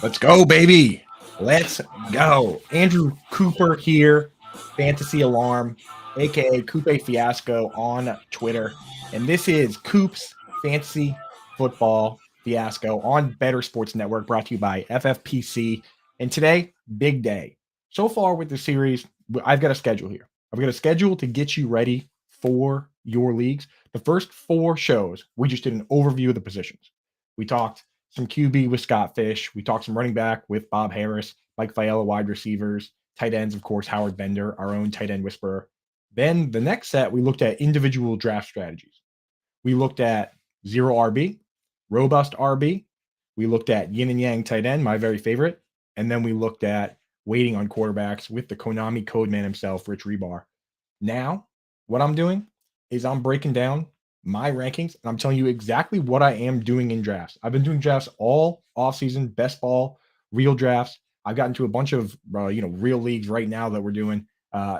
Let's go, baby. Let's go. Andrew Cooper here, Fantasy Alarm, aka Coupe Fiasco on Twitter. And this is Coop's Fantasy Football Fiasco on Better Sports Network, brought to you by FFPC. And today, big day. So far with the series, I've got a schedule here. I've got a schedule to get you ready for your leagues. The first 4 shows, we just did an overview of the positions. We talked some QB with Scott Fish. We talked some running back with Bob Harris, Mike Fiala, wide receivers, tight ends, of course, Howard Bender, our own tight end whisperer. Then the next set, we looked at individual draft strategies. We looked at zero RB, robust RB. We looked at yin and yang tight end, my very favorite. And then we looked at waiting on quarterbacks with the Konami code man himself, Rich Rebar. Now, what I'm doing is I'm breaking down my rankings, and I'm telling you exactly what I am doing in drafts. I've been doing drafts all offseason, best ball, real drafts. I've gotten to a bunch of real leagues right now that we're doing.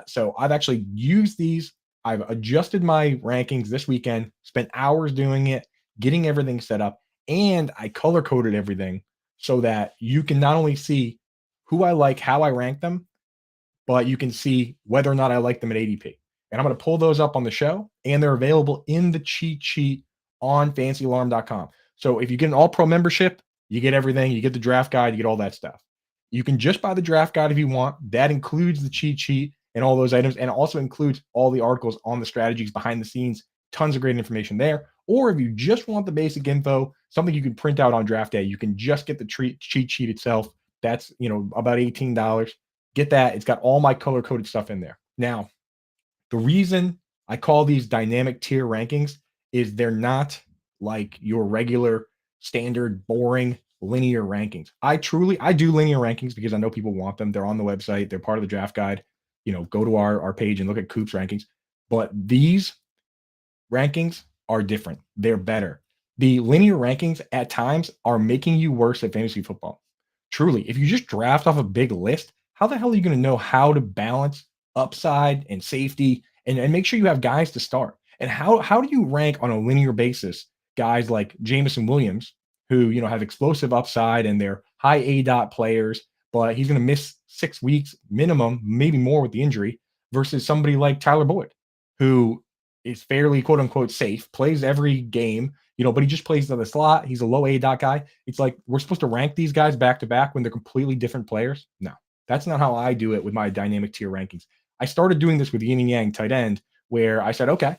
So I've actually used these. I've adjusted my rankings this weekend, spent hours doing it, getting everything set up, and I color coded everything so that you can not only see who I like, how I rank them, but you can see whether or not I like them at ADP. And I'm going to pull those up on the show, and they're available in the cheat sheet on fantasyalarm.com. So if you get an all-pro membership, you get everything. You get the draft guide, you get all that stuff. You can just buy the draft guide if you want. That includes the cheat sheet and all those items, and also includes all the articles on the strategies behind the scenes. Tons of great information there. Or if you just want the basic info, something you can print out on draft day, you can just get the cheat sheet itself. That's about $18. Get that. It's got all my color-coded stuff in there. Now, the reason I call these dynamic tier rankings is they're not like your regular, standard, boring, linear rankings. I do linear rankings because I know people want them. They're on the website. They're part of the draft guide. Go to our page and look at Coop's rankings. But these rankings are different. They're better. The linear rankings at times are making you worse at fantasy football. Truly, if you just draft off a big list, how the hell are you going to know how to balance upside and safety and make sure you have guys to start? And how do you rank on a linear basis guys like Jameson Williams, who have explosive upside and they're high A-dot players, but he's going to miss 6 weeks minimum, maybe more with the injury, versus somebody like Tyler Boyd, who is fairly quote unquote safe, plays every game, but he just plays in the slot. He's a low A-dot guy. It's like we're supposed to rank these guys back to back when they're completely different players. No, that's not how I do it with my dynamic tier rankings. I started doing this with yin and yang tight end, where I said, okay,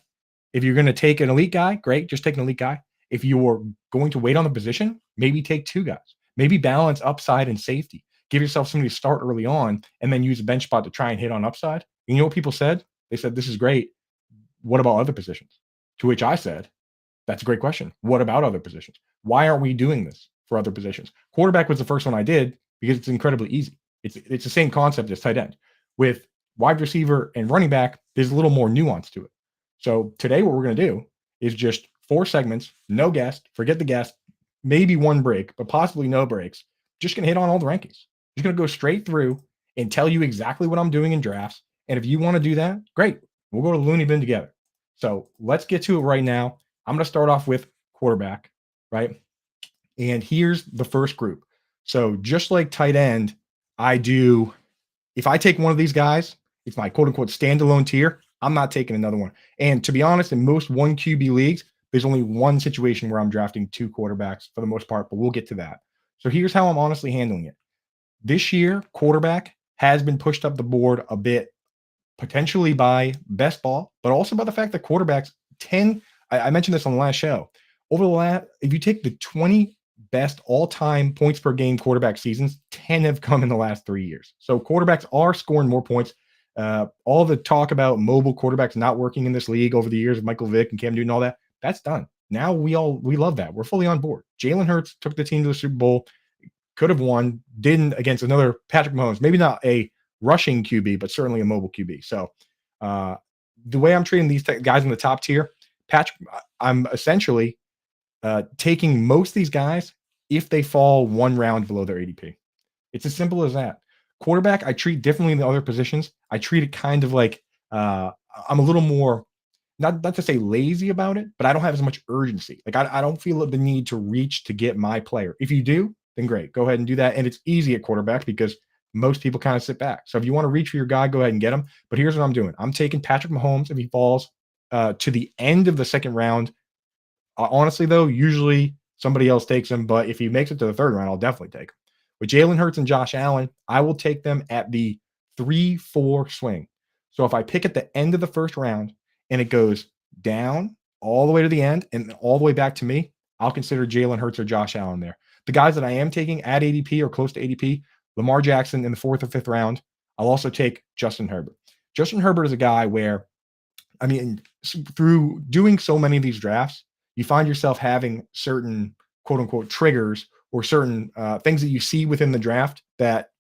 if you're going to take an elite guy, great, just take an elite guy. If you're going to wait on the position, maybe take 2 guys. Maybe balance upside and safety. Give yourself somebody to start early on and then use a bench spot to try and hit on upside. You know what people said? They said, this is great. What about other positions? To which I said, that's a great question. What about other positions? Why aren't we doing this for other positions? Quarterback was the first one I did because it's incredibly easy. It's the same concept as tight end. With wide receiver and running back, there's a little more nuance to it. So today what we're going to do is just 4 segments, no guest, forget the guest, maybe 1 break, but possibly no breaks. Just going to hit on all the rankings. Just going to go straight through and tell you exactly what I'm doing in drafts. And if you want to do that, great. We'll go to the Looney Bin together. So let's get to it right now. I'm going to start off with quarterback, right? And here's the first group. So just like tight end, if I take one of these guys, it's my quote unquote standalone tier. I'm not taking another one. And to be honest, in most 1 QB leagues, there's only one situation where I'm drafting 2 quarterbacks for the most part, but we'll get to that. So here's how I'm honestly handling it. This year, quarterback has been pushed up the board a bit, potentially by best ball, but also by the fact that quarterbacks I mentioned this on the last show. If you take the 20 best all-time points per game quarterback seasons, 10 have come in the last 3 years. So quarterbacks are scoring more points. All the talk about mobile quarterbacks not working in this league over the years of Michael Vick and Cam Newton, all that, that's done. Now we love that. We're fully on board. Jalen Hurts took the team to the Super Bowl, could have won, didn't against another Patrick Mahomes. Maybe not a rushing QB, but certainly a mobile QB. So the way I'm treating these guys in the top tier, Patrick, I'm essentially taking most of these guys if they fall 1 round below their ADP. It's as simple as that. Quarterback, I treat differently than other positions. I treat it kind of like I'm a little more, not to say lazy about it, but I don't have as much urgency. Like I don't feel the need to reach to get my player. If you do, then great. Go ahead and do that. And it's easy at quarterback because most people kind of sit back. So if you want to reach for your guy, go ahead and get him. But here's what I'm doing. I'm taking Patrick Mahomes if he falls to the end of the second round. Honestly, though, usually somebody else takes him. But if he makes it to the third round, I'll definitely take him. With Jalen Hurts and Josh Allen, I will take them at the 3-4 swing. So if I pick at the end of the first round and it goes down all the way to the end and all the way back to me, I'll consider Jalen Hurts or Josh Allen there. The guys that I am taking at ADP or close to ADP, Lamar Jackson in the fourth or fifth round. I'll also take Justin Herbert. Justin Herbert is a guy where, I mean, through doing so many of these drafts, you find yourself having certain quote unquote triggers or certain things that you see within the draft that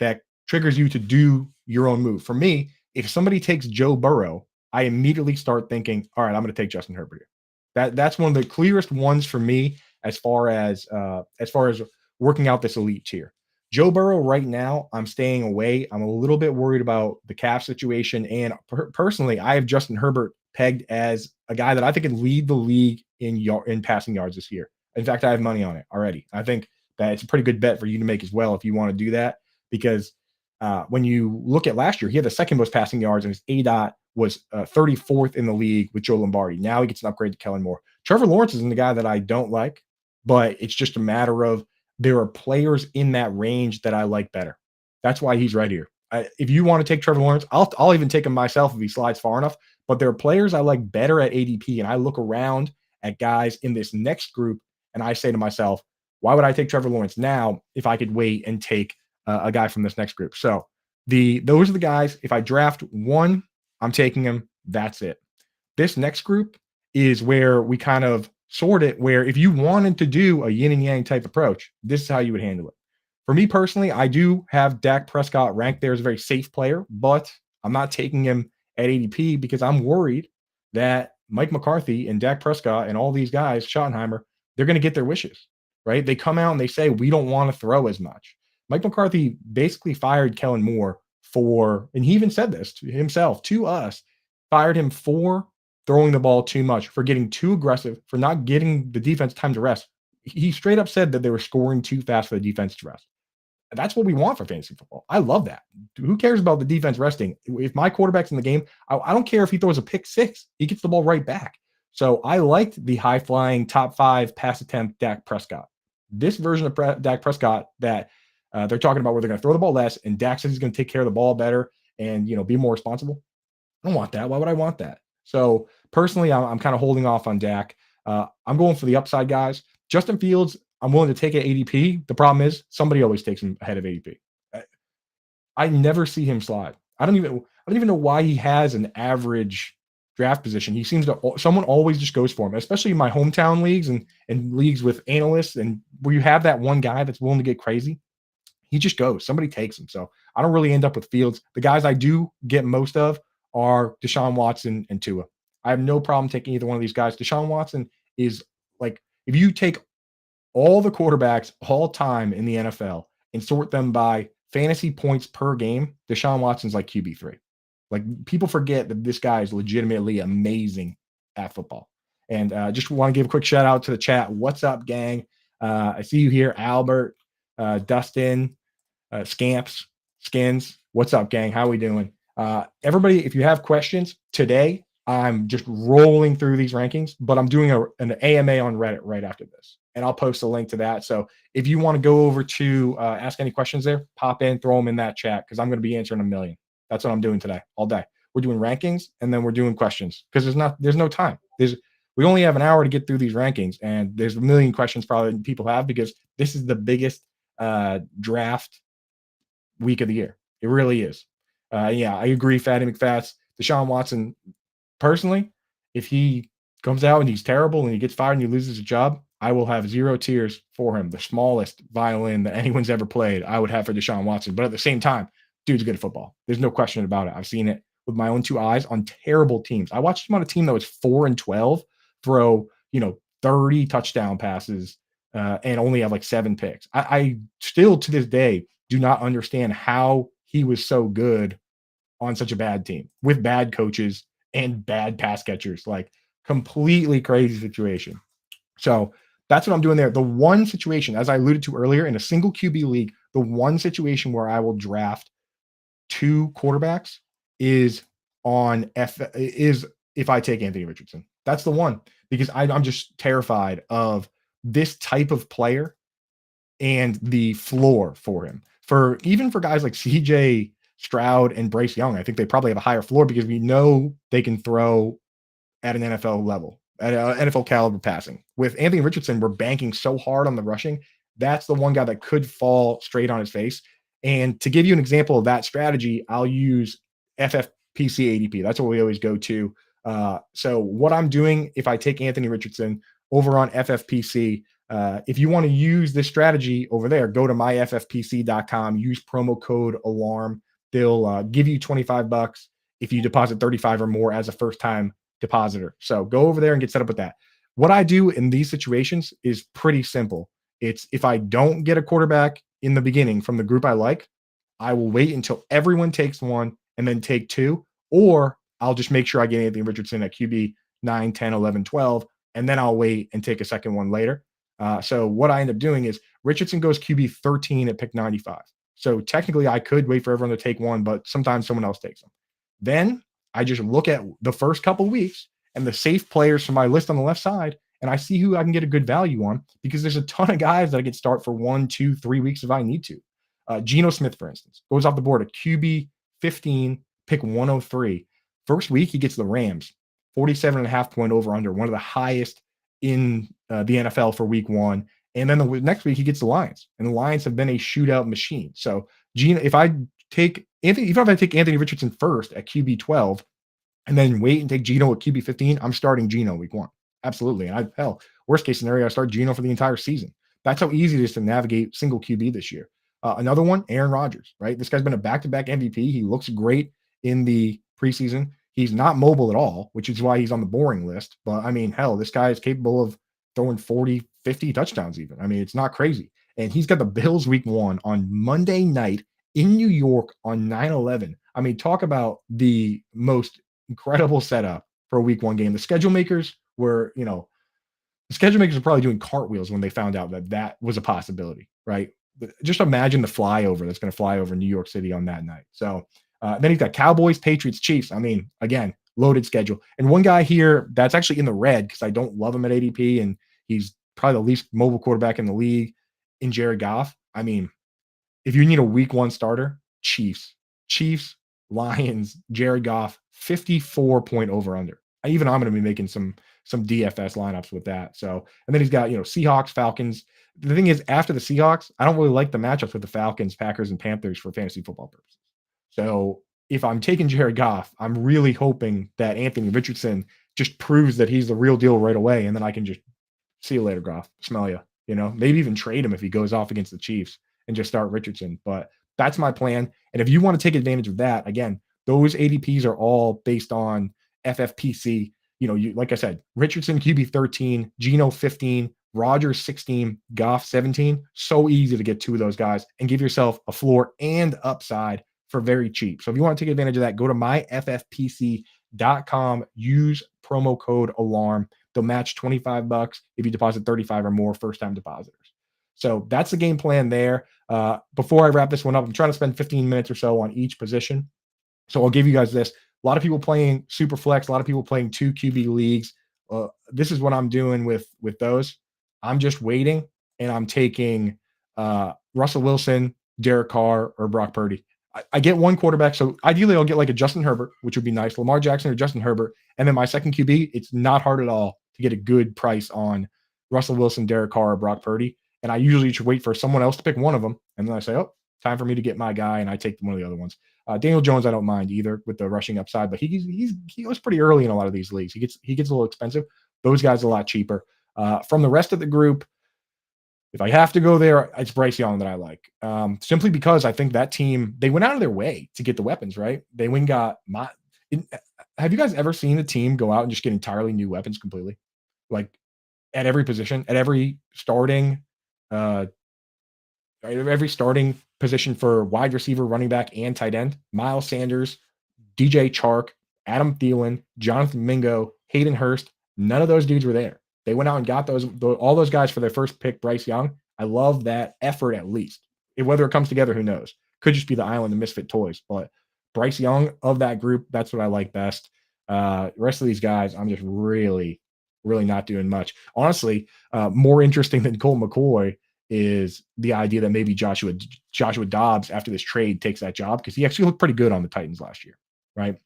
triggers you to do your own move. For me, if somebody takes Joe Burrow, I immediately start thinking, all right, I'm going to take Justin Herbert here. That's one of the clearest ones for me as far as working out this elite tier. Joe Burrow right now, I'm staying away. I'm a little bit worried about the cap situation, and personally, I have Justin Herbert pegged as a guy that I think can lead the league in passing yards this year. In fact, I have money on it already. I think that it's a pretty good bet for you to make as well if you want to do that, because when you look at last year, he had the second most passing yards, and his ADOT was 34th in the league with Joe Lombardi. Now he gets an upgrade to Kellen Moore. Trevor Lawrence isn't the guy that I don't like, but it's just a matter of there are players in that range that I like better. That's why he's right here. If you want to take Trevor Lawrence, I'll even take him myself if he slides far enough. But there are players I like better at ADP, and I look around at guys in this next group, and I say to myself, why would I take Trevor Lawrence now if I could wait and take a guy from this next group? So those are the guys. If I draft one, I'm taking him. That's it. This next group is where we kind of sort it, where if you wanted to do a yin and yang type approach, this is how you would handle it. For me personally, I do have Dak Prescott ranked there as a very safe player, but I'm not taking him at ADP because I'm worried that Mike McCarthy and Dak Prescott and all these guys, Schottenheimer, they're going to get their wishes, right? They come out and they say, we don't want to throw as much. Mike McCarthy basically fired Kellen Moore and he even said this to himself, to us, fired him for throwing the ball too much, for getting too aggressive, for not getting the defense time to rest. He straight up said that they were scoring too fast for the defense to rest. That's what we want for fantasy football. I love that. Who cares about the defense resting? If my quarterback's in the game, I don't care if he throws a pick six. He gets the ball right back. So I liked the high-flying top 5 pass attempt Dak Prescott. This version of Dak Prescott that they're talking about where they're going to throw the ball less, and Dak says he's going to take care of the ball better and be more responsible. I don't want that. Why would I want that? So personally, I'm kind of holding off on Dak. I'm going for the upside guys. Justin Fields, I'm willing to take at ADP. The problem is somebody always takes him ahead of ADP. I never see him slide. I don't even know why he has an average draft position. He seems to someone always just goes for him, especially in my hometown leagues and leagues with analysts and where you have that one guy that's willing to get crazy. He just goes. Somebody takes him. So I don't really end up with Fields. The guys I do get most of are Deshaun Watson and Tua. I have no problem taking either one of these guys. Deshaun Watson is like, if you take all the quarterbacks all time in the NFL and sort them by fantasy points per game, Deshaun Watson's like QB3. Like, people forget that this guy is legitimately amazing at football. And just want to give a quick shout out to the chat. What's up, gang? I see you here, Albert, Dustin, Scamps, Skins. What's up, gang? How we doing? Everybody, if you have questions today, I'm just rolling through these rankings, but I'm doing an AMA on Reddit right after this, and I'll post a link to that. So if you want to go over to ask any questions there, pop in, throw them in that chat, because I'm going to be answering a million. That's what I'm doing today, all day. We're doing rankings, and then we're doing questions, because there's no time. We only have an hour to get through these rankings, and there's a million questions probably people have, because this is the biggest draft week of the year. It really is. Yeah, I agree, Fatty McFats. Deshaun Watson, personally, if he comes out and he's terrible and he gets fired and he loses his job, I will have 0 tears for him. The smallest violin that anyone's ever played, I would have for Deshaun Watson. But at the same time, dude's good at football. There's no question about it. I've seen it with my own 2 eyes on terrible teams. I watched him on a team that was 4-12 throw, 30 touchdown passes and only have like 7 picks. I still to this day do not understand how he was so good on such a bad team with bad coaches and bad pass catchers. Like, completely crazy situation. So that's what I'm doing there. The one situation, as I alluded to earlier, in a single QB league, the one situation where I will draft two quarterbacks is is if I take Anthony Richardson. That's the one because I'm just terrified of this type of player and the floor for him. For even for guys like CJ Stroud and Bryce Young, I think they probably have a higher floor because we know they can throw at an NFL level, at NFL caliber passing. With Anthony Richardson, we're banking so hard on the rushing. That's the one guy that could fall straight on his face. And to give you an example of that strategy, I'll use FFPC ADP. That's what we always go to. So what I'm doing if I take Anthony Richardson over on FFPC, if you want to use this strategy over there, go to myffpc.com, use promo code ALARM. They'll give you 25 bucks if you deposit 35 or more as a first time depositor. So go over there and get set up with that. What I do in these situations is pretty simple. It's if I don't get a quarterback in the beginning from the group I like, I will wait until everyone takes one and then take two, or I'll just make sure I get Anthony Richardson at QB 9, 10, 11, 12, and then I'll wait and take a second one later. So what I end up doing is Richardson goes QB 13 at pick 95. So technically I could wait for everyone to take one, but sometimes someone else takes them. Then I just look at the first couple of weeks and the safe players from my list on the left side, and I see who I can get a good value on because there's a ton of guys that I get start for 1, 2, 3 weeks if I need to. Geno Smith, for instance, goes off the board at QB 15, pick 103. First week, he gets the Rams, 47.5 point over under, one of the highest in the NFL for week one. And then the next week, he gets the Lions, and the Lions have been a shootout machine. So, Geno, if I take Anthony Richardson first at QB 12, and then wait and take Geno at QB 15, I'm starting Geno week one. Absolutely. And worst case scenario, I start Geno for the entire season. That's how easy it is to navigate single QB this year. Another one, Aaron Rodgers, right? This guy's been a back-to-back MVP. He looks great in the preseason. He's not mobile at all, which is why he's on the boring list. But I mean, hell, this guy is capable of throwing 40, 50 touchdowns even. I mean, it's not crazy. And he's got the Bills week one on Monday night in New York on 9/11. I mean, talk about the most incredible setup for a week one game. The schedule makers were, the schedule makers are probably doing cartwheels when they found out that that was a possibility, right? Just imagine the flyover that's going to fly over New York City on that night. So then he's got Cowboys, Patriots, Chiefs. I mean, again, loaded schedule. And one guy here that's actually in the red because I don't love him at ADP, and he's probably the least mobile quarterback in the league in Jared Goff. I mean, if you need a week one starter, Chiefs, Lions, Jared Goff, 54 point over under. Even I'm going to be making some DFS lineups with that. So, and then he's got, Seahawks, Falcons. The thing is, after the Seahawks, I don't really like the matchups with the Falcons, Packers, and Panthers for fantasy football purposes. So if I'm taking Jared Goff, I'm really hoping that Anthony Richardson just proves that he's the real deal right away. And then I can just see you later, Goff. Smell you, maybe even trade him if he goes off against the Chiefs and just start Richardson. But that's my plan. And if you want to take advantage of that, again, those ADPs are all based on FFPC. Like I said, Richardson QB 13, Geno 15, Rodgers 16, Goff 17. So easy to get two of those guys and give yourself a floor and upside for very cheap. So if you want to take advantage of that, go to myffpc.com, use promo code ALARM. They'll match 25 bucks if you deposit 35 or more first-time depositors. So that's the game plan there. Before I wrap this one up, I'm trying to spend 15 minutes or so on each position. So I'll give you guys this. A lot of people playing super flex, a lot of people playing 2 QB leagues. This is what I'm doing with those. I'm just waiting, and I'm taking Russell Wilson, Derek Carr, or Brock Purdy. I get one quarterback, so ideally I'll get like a Justin Herbert, which would be nice, Lamar Jackson or Justin Herbert. And then my second QB, it's not hard at all to get a good price on Russell Wilson, Derek Carr, or Brock Purdy. And I usually should wait for someone else to pick one of them. And then I say, oh, time for me to get my guy, and I take one of the other ones. Daniel Jones, I don't mind either with the rushing upside, but he goes pretty early in a lot of these leagues. He gets a little expensive. Those guys are a lot cheaper. From the rest of the group, if I have to go there, it's Bryce Young that I like. Simply because I think that team, they went out of their way to get the weapons, right? They went and got have you guy ever seen a team go out and just get entirely new weapons completely? Like at every position, at every starting position for wide receiver, running back, and tight end. Miles Sanders, DJ Chark, Adam Thielen, Jonathan Mingo, Hayden Hurst. None of those dudes were there. They went out and got all those guys for their first pick, Bryce Young. I love that effort at least. Whether it comes together, who knows? Could just be the island of misfit toys. But Bryce Young of that group, that's what I like best. The rest of these guys, I'm just really, really not doing much. Honestly, more interesting than Colt McCoy is the idea that maybe Joshua Dobbs after this trade takes that job because he actually looked pretty good on the Titans last year, right?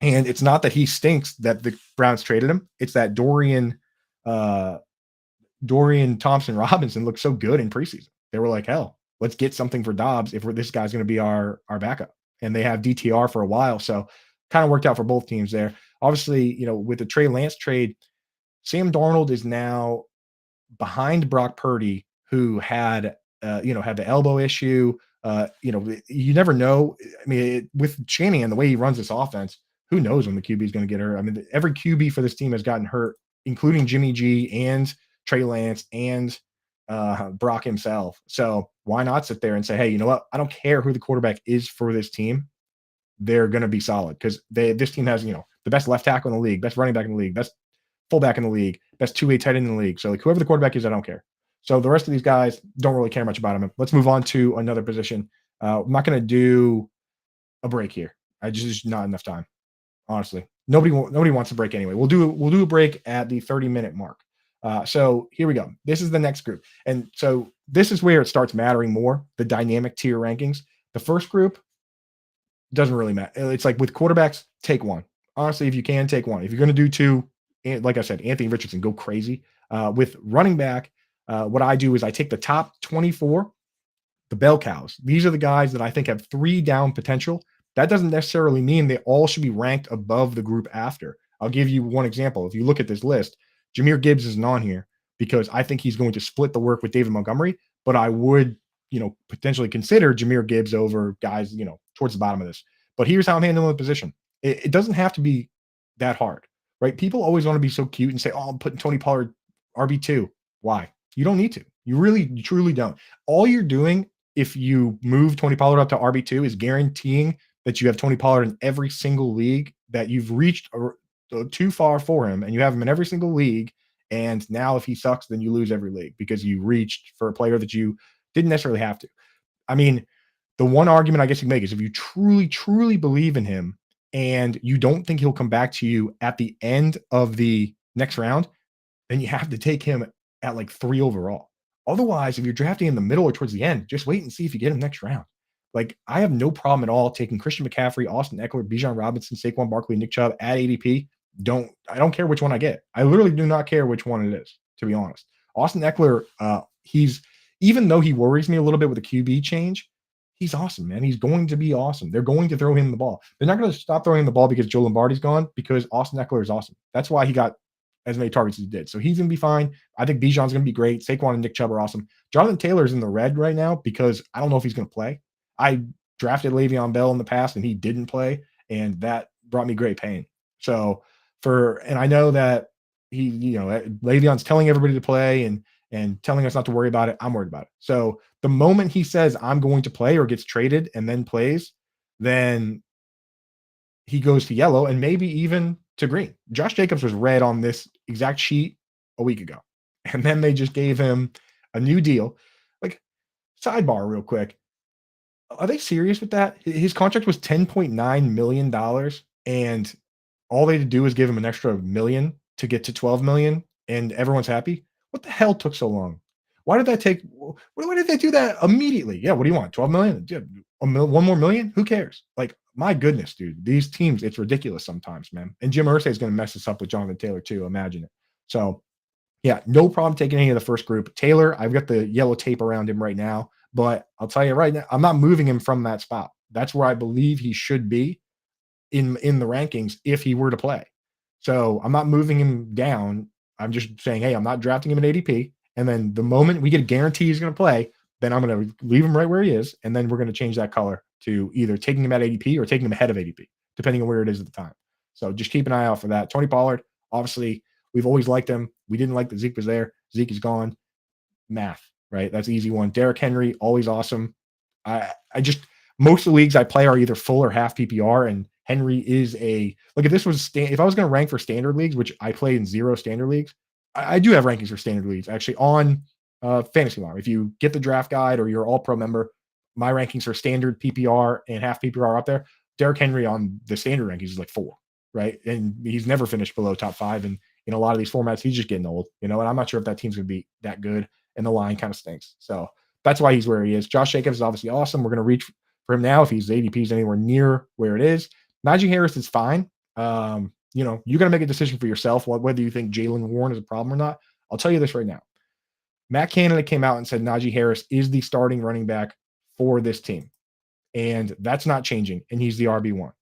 And it's not that he stinks that the Browns traded him. It's that uh, Dorian Thompson Robinson looked so good in preseason. They were like, hell, let's get something for Dobbs if this guy's going to be our backup. And they have DTR for a while. So kind of worked out for both teams there. Obviously, with the Trey Lance trade, Sam Darnold is now behind Brock Purdy, who had the elbow issue. You never know. I mean, with Shanahan, the way he runs this offense, who knows when the QB is going to get hurt? I mean, every QB for this team has gotten hurt, including Jimmy G and Trey Lance and Brock himself. So why not sit there and say, hey, you know what? I don't care who the quarterback is for this team. They're going to be solid because this team has, the best left tackle in the league, best running back in the league, best fullback in the league, best two-way tight end in the league. So like whoever the quarterback is, I don't care. So the rest of these guys don't really care much about them. Let's move on to another position. I'm not going to do a break here. I just not enough time, honestly. Nobody wants a break anyway. We'll do a break at the 30-minute mark. So here we go. This is the next group. And so this is where it starts mattering more, the dynamic tier rankings. The first group doesn't really matter. It's like with quarterbacks, take one. Honestly, if you can, take one. If you're going to do two, like I said, Anthony Richardson, go crazy. With running back, what I do is I take the top 24, the bell cows. These are the guys that I think have 3 down potential. That doesn't necessarily mean they all should be ranked above the group after. I'll give you one example. If you look at this list, Jahmyr Gibbs isn't on here because I think he's going to split the work with David Montgomery, but I would, potentially consider Jahmyr Gibbs over guys, towards the bottom of this. But here's how I'm handling the position. It doesn't have to be that hard, right? People always want to be so cute and say, oh, I'm putting Tony Pollard RB2. Why? You don't need to. You truly don't. All you're doing if you move Tony Pollard up to RB2 is guaranteeing that you have Tony Pollard in every single league, that you've reached too far for him and you have him in every single league. And now if he sucks, then you lose every league because you reached for a player that you didn't necessarily have to. I mean, the one argument I guess you can make is if you truly, truly believe in him and you don't think he'll come back to you at the end of the next round, then you have to take him at like 3 overall. Otherwise, if you're drafting in the middle or towards the end, just wait and see if you get him next round. Like, I have no problem at all taking Christian McCaffrey, Austin Eckler, Bijan Robinson, Saquon Barkley, Nick Chubb at ADP. I don't care which one I get. I literally do not care which one it is, to be honest. Austin Eckler, even though he worries me a little bit with the QB change, he's awesome, man. He's going to be awesome. They're going to throw him the ball. They're not going to stop throwing him the ball because Joe Lombardi's gone, because Austin Eckler is awesome. That's why he got as many targets as he did. So he's going to be fine. I think Bijan's going to be great. Saquon and Nick Chubb are awesome. Jonathan Taylor's in the red right now because I don't know if he's going to play. I drafted Le'Veon Bell in the past and he didn't play, and that brought me great pain. So and I know that Le'Veon's telling everybody to play and telling us not to worry about it. I'm worried about it. So the moment he says I'm going to play or gets traded and then plays, then he goes to yellow and maybe even to green. Josh Jacobs was red on this exact sheet a week ago. And then they just gave him a new deal. Like, sidebar real quick. Are they serious with that? His contract was $10.9 million, and all they had to do was give him an extra $1 million to get to $12 million, and everyone's happy. What the hell took so long? Why did that take? Why did they do that immediately? Yeah, what do you want? 12 million? Yeah, one more million? Who cares? Like, my goodness, dude. These teams, it's ridiculous sometimes, man. And Jim Irsay is going to mess this up with Jonathan Taylor too. Imagine it. So, yeah, no problem taking any of the first group. Taylor, I've got the yellow tape around him right now, but I'll tell you right now, I'm not moving him from that spot. That's where I believe he should be in the rankings if he were to play. So I'm not moving him down. I'm just saying, hey, I'm not drafting him at ADP. And then the moment we get a guarantee he's going to play, then I'm going to leave him right where he is. And then we're going to change that color to either taking him at ADP or taking him ahead of ADP, depending on where it is at the time. So just keep an eye out for that. Tony Pollard, obviously, we've always liked him. We didn't like that Zeke was there. Zeke is gone. Math, right? That's an easy one. Derrick Henry, always awesome. Most of the leagues I play are either full or half PPR, and Henry is if I was going to rank for standard leagues, which I play in 0 standard leagues, I do have rankings for standard leagues actually on Fantasy Alarm. If you get the draft guide or you're all pro member, my rankings for standard PPR and half PPR are up there. Derrick Henry on the standard rankings is like 4, right? And he's never finished below top 5. And in a lot of these formats, he's just getting old, and I'm not sure if that team's going to be that good. And the line kind of stinks. So that's why he's where he is. Josh Jacobs is obviously awesome. We're going to reach for him now if his ADP is anywhere near where it is. Najee Harris is fine. You got to make a decision for yourself whether you think Jalen Warren is a problem or not. I'll tell you this right now. Matt Canada came out and said Najee Harris is the starting running back for this team. And that's not changing. And he's the RB1.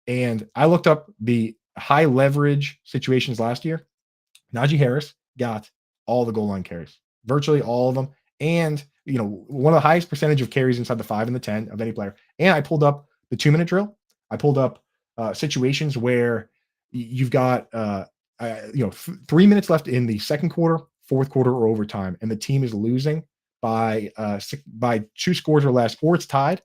And I looked up the high leverage situations last year. Najee Harris got all the goal line carries, virtually all of them. And, one of the highest percentage of carries inside the 5 and the 10 of any player. And I pulled up the 2-minute drill. I pulled up situations where you've got 3 minutes left in the second quarter, fourth quarter, or overtime, and the team is losing by 2 scores or less, or it's tied.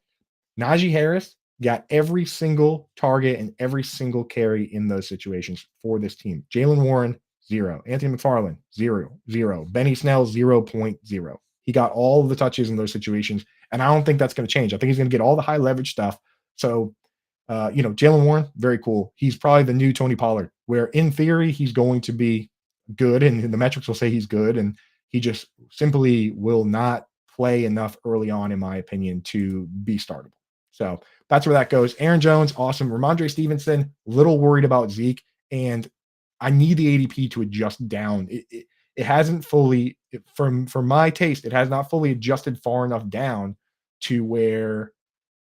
Najee Harris got every single target and every single carry in those situations for this team. Jalen Warren, 0. Anthony McFarland, 0. Benny Snell, 0.0. He got all of the touches in those situations, and I don't think that's going to change. I think he's going to get all the high leverage stuff. So, Jalen Warren, very cool. He's probably the new Tony Pollard, where in theory he's going to be good, and the metrics will say he's good, and he just simply will not play enough early on, in my opinion, to be startable. So that's where that goes. Aaron Jones, awesome. Ramondre Stevenson, little worried about Zeke, and I need the ADP to adjust down. It hasn't fully, for my taste, it has not fully adjusted far enough down to where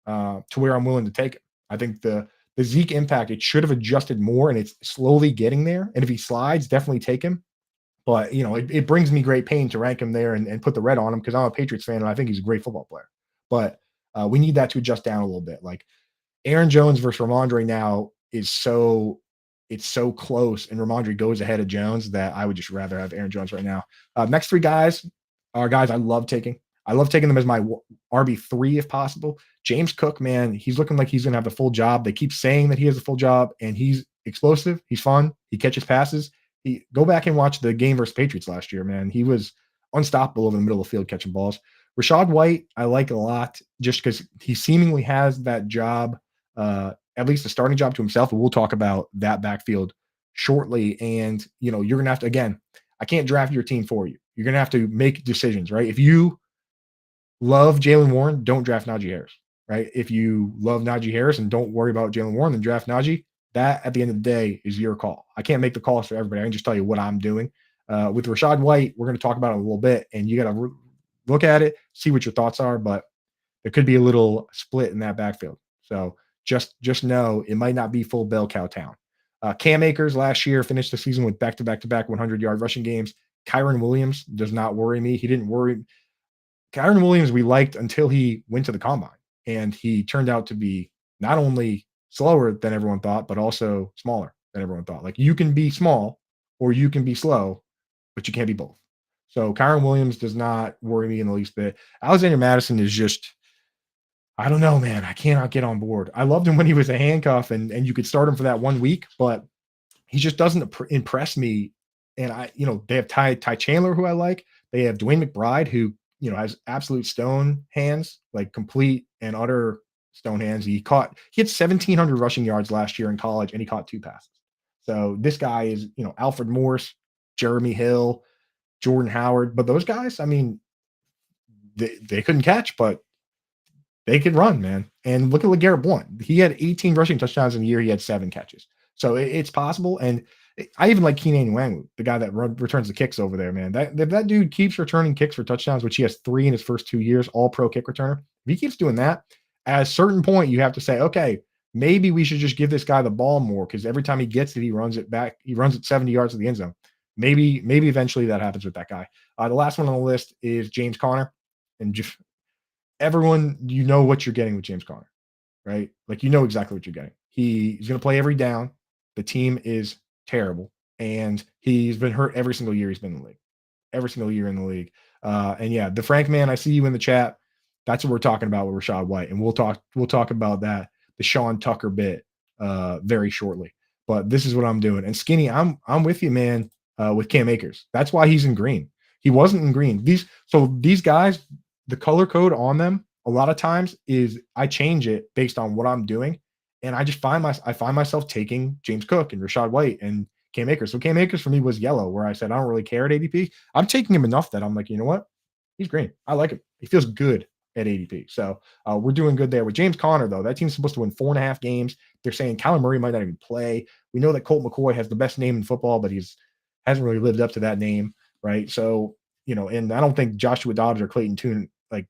I'm willing to take it. I think the Zeke impact, it should have adjusted more, and it's slowly getting there. And if he slides, definitely take him. But, it brings me great pain to rank him there and put the red on him because I'm a Patriots fan and I think he's a great football player. But we need that to adjust down a little bit. Like Aaron Jones versus Ramondre now it's so close, and Ramondre goes ahead of Jones that I would just rather have Aaron Jones right now. Next 3 guys are guys I love taking. I love taking them as my RB3 if possible. James Cook, man, he's looking like he's going to have the full job. They keep saying that he has a full job, and he's explosive. He's fun. He catches passes. Go back and watch the game versus Patriots last year, man. He was unstoppable over the middle of the field catching balls. Rachaad White, I like a lot just because he seemingly has that job, at least a starting job to himself. But we'll talk about that backfield shortly. And, you're going to have to, again, I can't draft your team for you. You're going to have to make decisions, right? If you love Jalen Warren, don't draft Najee Harris, right? If you love Najee Harris and don't worry about Jalen Warren, then draft Najee. That, at the end of the day, is your call. I can't make the calls for everybody. I can just tell you what I'm doing. With Rachaad White, we're going to talk about it a little bit, and you got to look at it, see what your thoughts are, but there could be a little split in that backfield. So just know it might not be full bell cow town. Cam Akers last year finished the season with back-to-back 100-yard rushing games. Kyron Williams does not worry me. He didn't worry. Kyron Williams we liked until he went to the combine, and he turned out to be not only slower than everyone thought, but also smaller than everyone thought. Like you can be small or you can be slow, but you can't be both. So Kyron Williams does not worry me in the least bit. Alexander Madison is just, I don't know, man. I cannot get on board. I loved him when he was a handcuff and you could start him for that 1 week, but he just doesn't impress me. And they have Ty Chandler, who I like. They have Dwayne McBride, who, has absolute stone hands, like complete and utter stone hands. He had 1,700 rushing yards last year in college, and he caught 2 passes. So this guy is, Alfred Morse, Jeremy Hill, Jordan Howard. But those guys, I mean, they couldn't catch, but they could run, man. And look at LeGarrette Blount. He had 18 rushing touchdowns in a year. He had 7 catches. So it's possible. And I even like Keenan Nwangwu, the guy that returns the kicks over there, man. That dude keeps returning kicks for touchdowns, which he has 3 in his first 2 years, all pro kick returner. If he keeps doing that, at a certain point, you have to say, okay, maybe we should just give this guy the ball more because every time he gets it, he runs it back. He runs it 70 yards to the end zone. Maybe eventually that happens with that guy. The last one on the list is James Conner. And just everyone, what you're getting with James Conner, right? Like, exactly what you're getting. He's going to play every down. The team is terrible. And he's been hurt every single year he's been in the league. Every single year in the league. And yeah, the Frank man, I see you in the chat. That's what we're talking about with Rachaad White. And we'll talk about that, the Sean Tucker bit, very shortly. But this is what I'm doing. And Skinny, I'm with you, man. with Cam Akers. That's why he's in green. He wasn't in green. These guys, the color code on them a lot of times is I change it based on what I'm doing, and I find myself taking James Cook and Rashad White and Cam Akers. So Cam Akers for me was yellow, where I said I don't really care at ADP. I'm taking him enough that I'm like, you know what? He's green. I like him. He feels good at ADP. So we're doing good there. With James Conner, though, that team's supposed to win 4.5 games. They're saying Kyler Murray might not even play. We know that Colt McCoy has the best name in football, but hasn't really lived up to that name, right? So, and I don't think Joshua Dobbs or Clayton Tune, like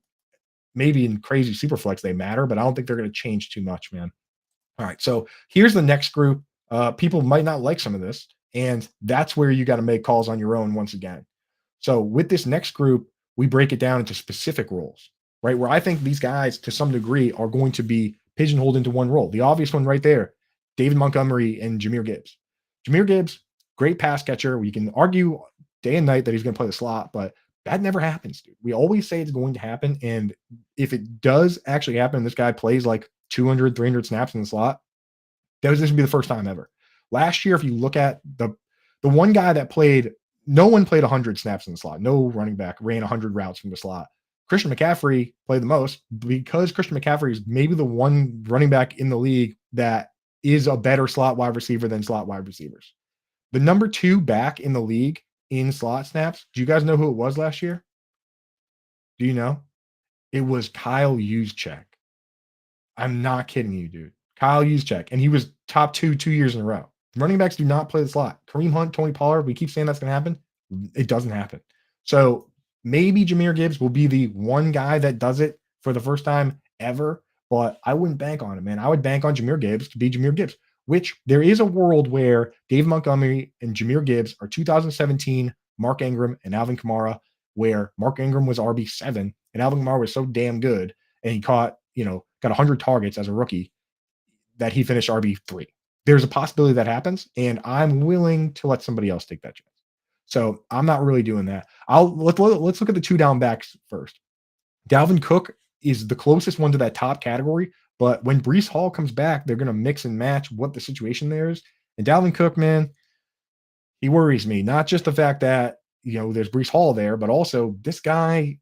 maybe in crazy super flex, they matter, but I don't think they're going to change too much, man. All right. So here's the next group. People might not like some of this, and that's where you got to make calls on your own once again. So with this next group, we break it down into specific roles, right? Where I think these guys, to some degree, are going to be pigeonholed into one role. The obvious one right there, David Montgomery and Jahmyr Gibbs. Jahmyr Gibbs, great pass catcher. We can argue day and night that he's going to play the slot, but that never happens, dude. We always say it's going to happen. And if it does actually happen, this guy plays like 200, 300 snaps in the slot, this would be the first time ever. Last year, if you look at the one guy that played, no one played 100 snaps in the slot. No running back ran 100 routes from the slot. Christian McCaffrey played the most because Christian McCaffrey is maybe the one running back in the league that is a better slot wide receiver than slot wide receivers. The number 2 back in the league in slot snaps, do you guys know who it was last year? Do you know? It was Kyle Juszczyk. I'm not kidding you, dude. Kyle Juszczyk, and he was top 2 years in a row. Running backs do not play the slot. Kareem Hunt, Tony Pollard, we keep saying that's going to happen. It doesn't happen. So maybe Jahmyr Gibbs will be the one guy that does it for the first time ever, but I wouldn't bank on it, man. I would bank on Jahmyr Gibbs to be Jahmyr Gibbs, which there is a world where Dave Montgomery and Jahmyr Gibbs are 2017 Mark Ingram and Alvin Kamara, where Mark Ingram was RB7 and Alvin Kamara was so damn good, and he got 100 targets as a rookie that he finished RB3. There's a possibility that happens, and I'm willing to let somebody else take that chance. So I'm not really doing that. Let's look at the 2 down backs first. Dalvin Cook is the closest one to that top category, but when Breece Hall comes back, they're going to mix and match what the situation there is. And Dalvin Cook, man, he worries me. Not just the fact that there's Breece Hall there, but also this guy,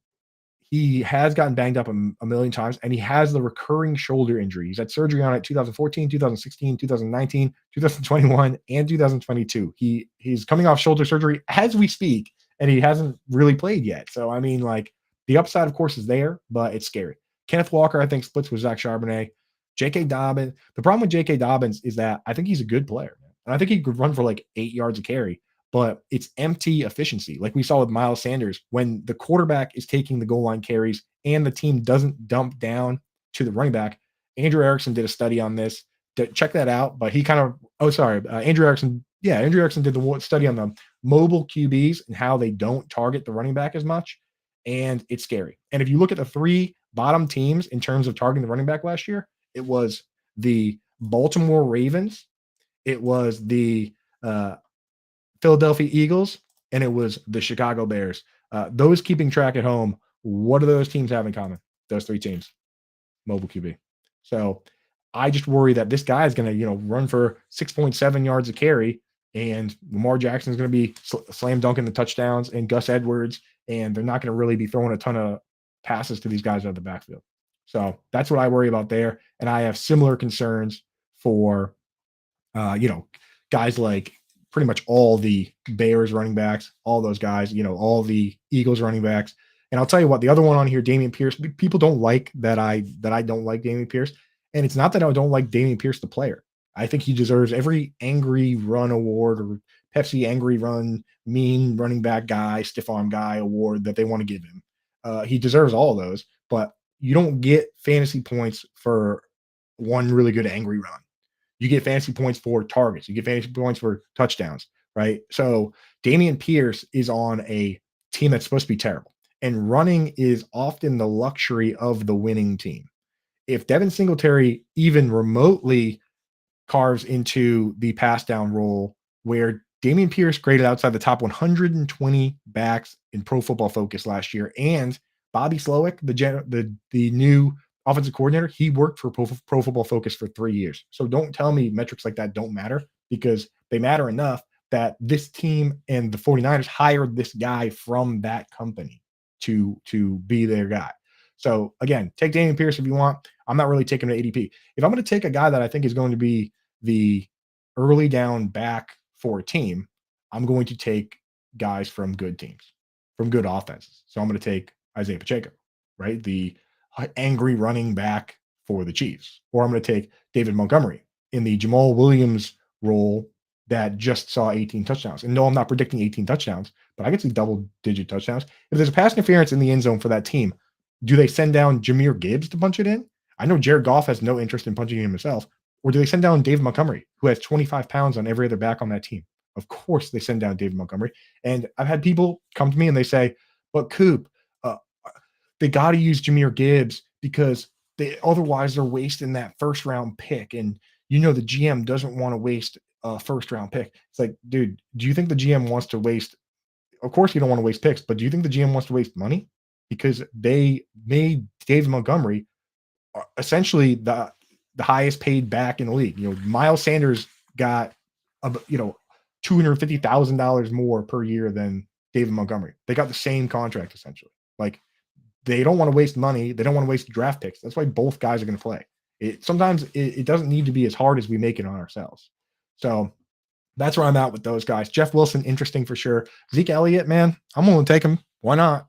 he has gotten banged up a million times, and he has the recurring shoulder injury. He's had surgery on it 2014, 2016, 2019, 2021, and 2022. He's coming off shoulder surgery as we speak, and he hasn't really played yet. So, I mean, like, the upside, of course, is there, but it's scary. Kenneth Walker, I think, splits with Zach Charbonnet. J.K. Dobbins. The problem with J.K. Dobbins is that I think he's a good player, man. And I think he could run for like 8 yards a carry, but it's empty efficiency. Like we saw with Miles Sanders, when the quarterback is taking the goal line carries and the team doesn't dump down to the running back. Andrew Erickson did a study on this. Check that out. But he Andrew Erickson. Yeah, Andrew Erickson did the study on the mobile QBs and how they don't target the running back as much. And it's scary. And if you look at the 3 bottom teams in terms of targeting the running back last year, it was the Baltimore Ravens, it was the Philadelphia Eagles, and it was the Chicago Bears. Those keeping track at home, what do those teams have in common? Those 3 teams, mobile QB. So I just worry that this guy is going to, run for 6.7 yards a carry, and Lamar Jackson is going to be slam dunking the touchdowns, and Gus Edwards, and they're not going to really be throwing a ton of passes to these guys out of the backfield. So that's what I worry about there. And I have similar concerns for, guys like pretty much all the Bears running backs, all those guys, all the Eagles running backs. And I'll tell you what, the other one on here, Dameon Pierce, people don't like that I don't like Dameon Pierce. And it's not that I don't like Dameon Pierce, the player. I think he deserves every angry run award or Pepsi angry run, mean running back guy, stiff arm guy award that they want to give him. He deserves all of those, but you don't get fantasy points for one really good angry run. You get fantasy points for targets. You get fantasy points for touchdowns, right? So Dameon Pierce is on a team that's supposed to be terrible. And running is often the luxury of the winning team. If Devin Singletary even remotely carves into the pass down role where Dameon Pierce graded outside the top 120 backs in Pro Football Focus last year, and Bobby Slowick, the new offensive coordinator, he worked for Pro Football Focus for 3 years. So don't tell me metrics like that don't matter, because they matter enough that this team and the 49ers hired this guy from that company to be their guy. So again, take Damian Pierce if you want. I'm not really taking an ADP. If I'm going to take a guy that I think is going to be the early down back for a team, I'm going to take guys from good teams, from good offenses. So I'm going to take Isaiah Pacheco, right? The angry running back for the Chiefs. Or I'm going to take David Montgomery in the Jamal Williams role that just saw 18 touchdowns. And no, I'm not predicting 18 touchdowns, but I get some double digit touchdowns. If there's a pass interference in the end zone for that team, do they send down Jahmyr Gibbs to punch it in? I know Jared Goff has no interest in punching him himself. Or do they send down David Montgomery, who has 25 pounds on every other back on that team? Of course, they send down David Montgomery. And I've had people come to me and they say, but Coop, uh, they got to use Jahmyr Gibbs because otherwise they're wasting that first round pick. And the GM doesn't want to waste a first round pick. It's like, dude, do you think the GM wants to waste? Of course, you don't want to waste picks, but do you think the GM wants to waste money? Because they made David Montgomery essentially the highest paid back in the league. Miles Sanders got $250,000 more per year than David Montgomery. They got the same contract essentially. Like, they don't want to waste money. They don't want to waste draft picks. That's why both guys are going to play. Sometimes it doesn't need to be as hard as we make it on ourselves. So that's where I'm at with those guys. Jeff Wilson, interesting for sure. Zeke Elliott, man, I'm going to take him. Why not?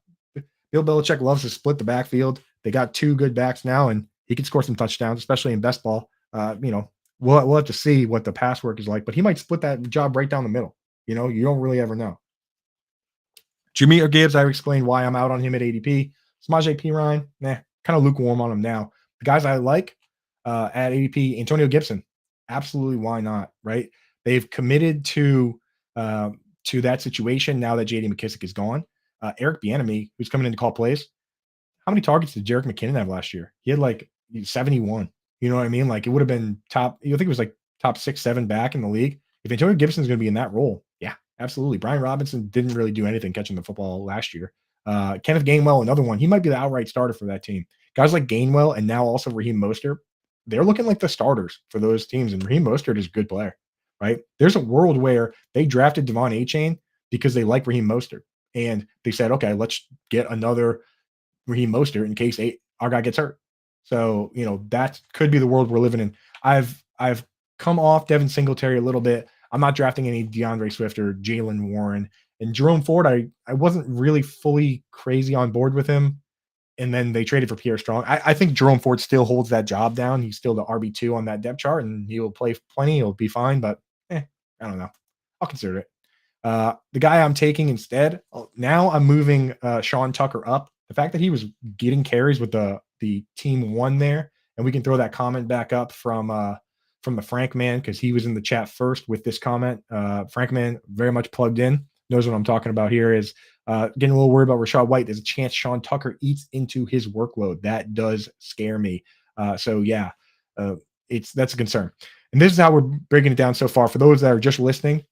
Bill Belichick loves to split the backfield. They got two good backs now, and he can score some touchdowns, especially in best ball. We'll have to see what the pass work is like, but he might split that job right down the middle. You don't really ever know. Jahmyr Gibbs, I explained why I'm out on him at ADP. Samaje Perine, kind of lukewarm on him now. The guys I like at ADP, Antonio Gibson, absolutely, why not, right? They've committed to that situation now that J.D. McKissick is gone. Eric Bieniemy, who's coming in to call plays, how many targets did Jerick McKinnon have last year? He had like 71. You know what I mean? Like, it would have been top, I think it was like top 6, 7 back in the league. If Antonio Gibson's going to be in that role, yeah, absolutely. Brian Robinson didn't really do anything catching the football last year. Kenneth Gainwell, another one. He might be the outright starter for that team. Guys like Gainwell and now also Raheem Mostert, they're looking like the starters for those teams. And Raheem Mostert is a good player, right? There's a world where they drafted Devon Achane because they like Raheem Mostert. And they said, okay, let's get another Raheem Mostert in case our guy gets hurt. So, that could be the world we're living in. I've come off Devin Singletary a little bit. I'm not drafting any DeAndre Swift or Jalen Warren. And Jerome Ford, I wasn't really fully crazy on board with him. And then they traded for Pierre Strong. I think Jerome Ford still holds that job down. He's still the RB2 on that depth chart, and he'll play plenty. He'll be fine, but I don't know. I'll consider it. The guy I'm taking instead, now I'm moving Sean Tucker up. The fact that he was getting carries with the team one there, and we can throw that comment back up from the Frank man, because he was in the chat first with this comment. Frank man, very much plugged in, knows what I'm talking about here, is getting a little worried about Rachaad White. There's a chance Sean Tucker eats into his workload. That does scare me. That's a concern. And this is how we're breaking it down so far. For those that are just listening,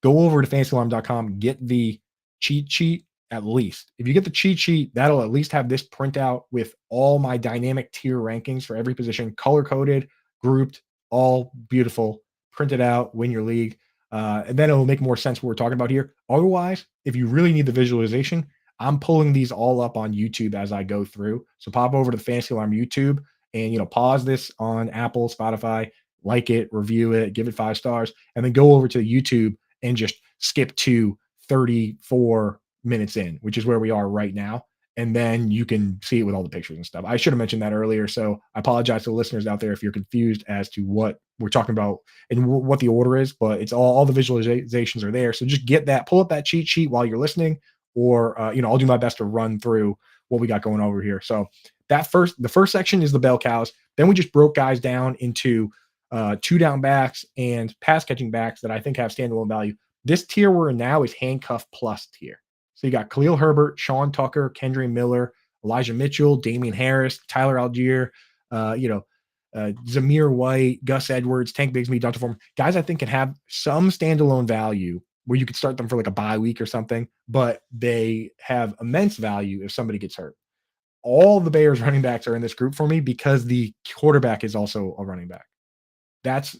go over to fantasyalarm.com, get the cheat sheet at least. If you get the cheat sheet, that'll at least have this printout with all my dynamic tier rankings for every position, color-coded, grouped, all beautiful, printed out, win your league. And then it'll make more sense what we're talking about here. Otherwise, if you really need the visualization, I'm pulling these all up on YouTube as I go through. So pop over to the Fantasy Alarm YouTube and, pause this on Apple, Spotify, like it, review it, give it 5 stars, and then go over to YouTube and just skip to 34 minutes in, which is where we are right now. And then you can see it with all the pictures and stuff. I should have mentioned that earlier. So I apologize to the listeners out there if you're confused as to what we're talking about and what the order is, but it's all the visualizations are there. So just get that, pull up that cheat sheet while you're listening, or, I'll do my best to run through what we got going over here. So the first section is the bell cows. Then we just broke guys down into 2 down backs and pass catching backs that I think have standalone value. This tier we're in now is handcuff plus tier. So you got Khalil Herbert, Sean Tucker, Kendre Miller, Elijah Mitchell, Damian Harris, Tyler Algier, Zamir White, Gus Edwards, Tank Bigsby, Dante Foreman. Guys I think can have some standalone value where you could start them for like a bye week or something, but they have immense value if somebody gets hurt. All the Bears running backs are in this group for me because the quarterback is also a running back.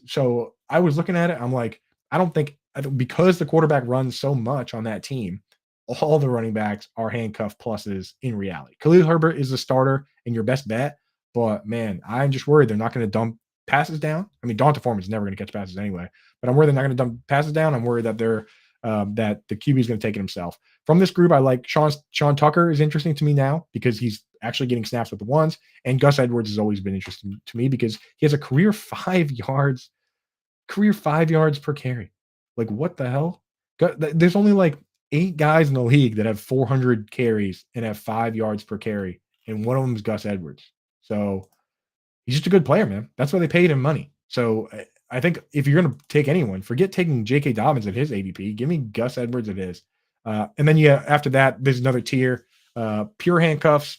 So I was looking at it. I'm like, I don't think because the quarterback runs so much on that team, all the running backs are handcuff pluses in reality. Khalil Herbert is the starter and your best bet, but man, I'm just worried they're not going to dump passes down. I mean, Donta Foreman's never going to catch passes anyway, but I'm worried they're not going to dump passes down. I'm worried that that the QB is going to take it himself. From this group, I like Sean Tucker is interesting to me now because he's actually getting snaps with the ones, and Gus Edwards has always been interesting to me because he has a career 5 yards per carry. Like, what the hell? There's only like 8 guys in the league that have 400 carries and have 5 yards per carry, and one of them is Gus Edwards. So he's just a good player, man. That's why they paid him money. So I think if you're going to take anyone, forget taking J.K. Dobbins at his ADP. Give me Gus Edwards at his. And then, after that, there's another tier. Pure handcuffs,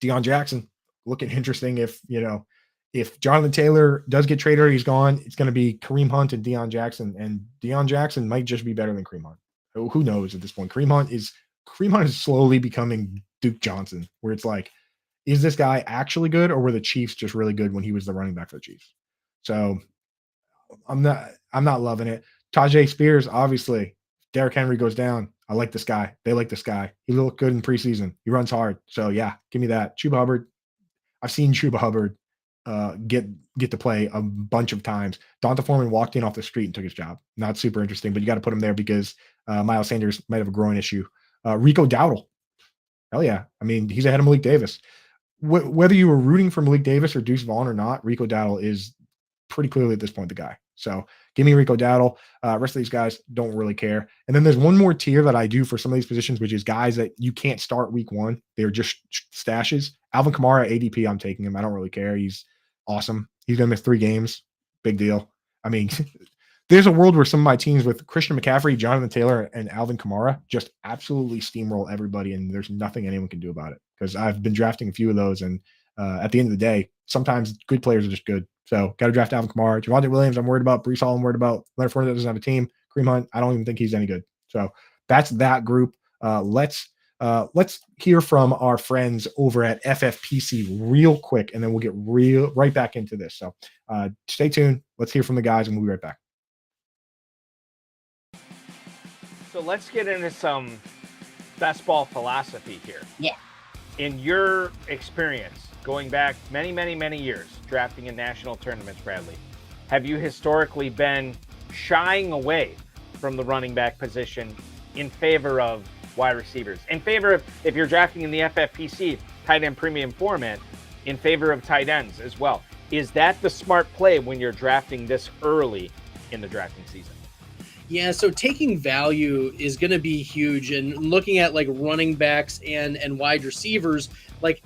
Deion Jackson, looking interesting. If Jonathan Taylor does get traded or he's gone, it's going to be Kareem Hunt and Deion Jackson. And Deion Jackson might just be better than Kareem Hunt. Who knows at this point? Kareem Hunt is slowly becoming Duke Johnson, where it's like, is this guy actually good, or were the Chiefs just really good when he was the running back for the Chiefs? So I'm not loving it. Tajay Spears, obviously, Derrick Henry goes down. I like this guy. They like this guy. He looked good in preseason. He runs hard. So yeah, give me that. Chuba Hubbard. I've seen Chuba Hubbard get to play a bunch of times. Donta Foreman walked in off the street and took his job. Not super interesting, but you got to put him there because Miles Sanders might have a groin issue. Rico Dowdle. Hell yeah. I mean, he's ahead of Malik Davis. Whether you were rooting for Malik Davis or Deuce Vaughn or not, Rico Dowdle is pretty clearly at this point the guy. So give me Rico Dowdle. Rest of these guys don't really care. And then there's one more tier that I do for some of these positions, which is guys that you can't start week one. They're just stashes. Alvin Kamara, ADP, I'm taking him. I don't really care. He's awesome. He's going to miss 3 games. Big deal. I mean, there's a world where some of my teams with Christian McCaffrey, Jonathan Taylor, and Alvin Kamara just absolutely steamroll everybody, and there's nothing anyone can do about it because I've been drafting a few of those, and at the end of the day, sometimes good players are just good. So got to draft Alvin Kamara. Javonte Williams, I'm worried about. Breece Hall, I'm worried about. Leonard Fournette doesn't have a team. Kareem Hunt, I don't even think he's any good. So that's that group. Let's hear from our friends over at FFPC real quick, and then we'll get right back into this. So stay tuned. Let's hear from the guys, and we'll be right back. So let's get into some best ball philosophy here. Yeah. In your experience, going back many, many, many years, drafting in national tournaments, Bradley, have you historically been shying away from the running back position in favor of wide receivers? In favor of, if you're drafting in the FFPC tight end premium format, in favor of tight ends as well? Is that the smart play when you're drafting this early in the drafting season? Yeah, so taking value is going to be huge, and looking at like running backs and wide receivers, like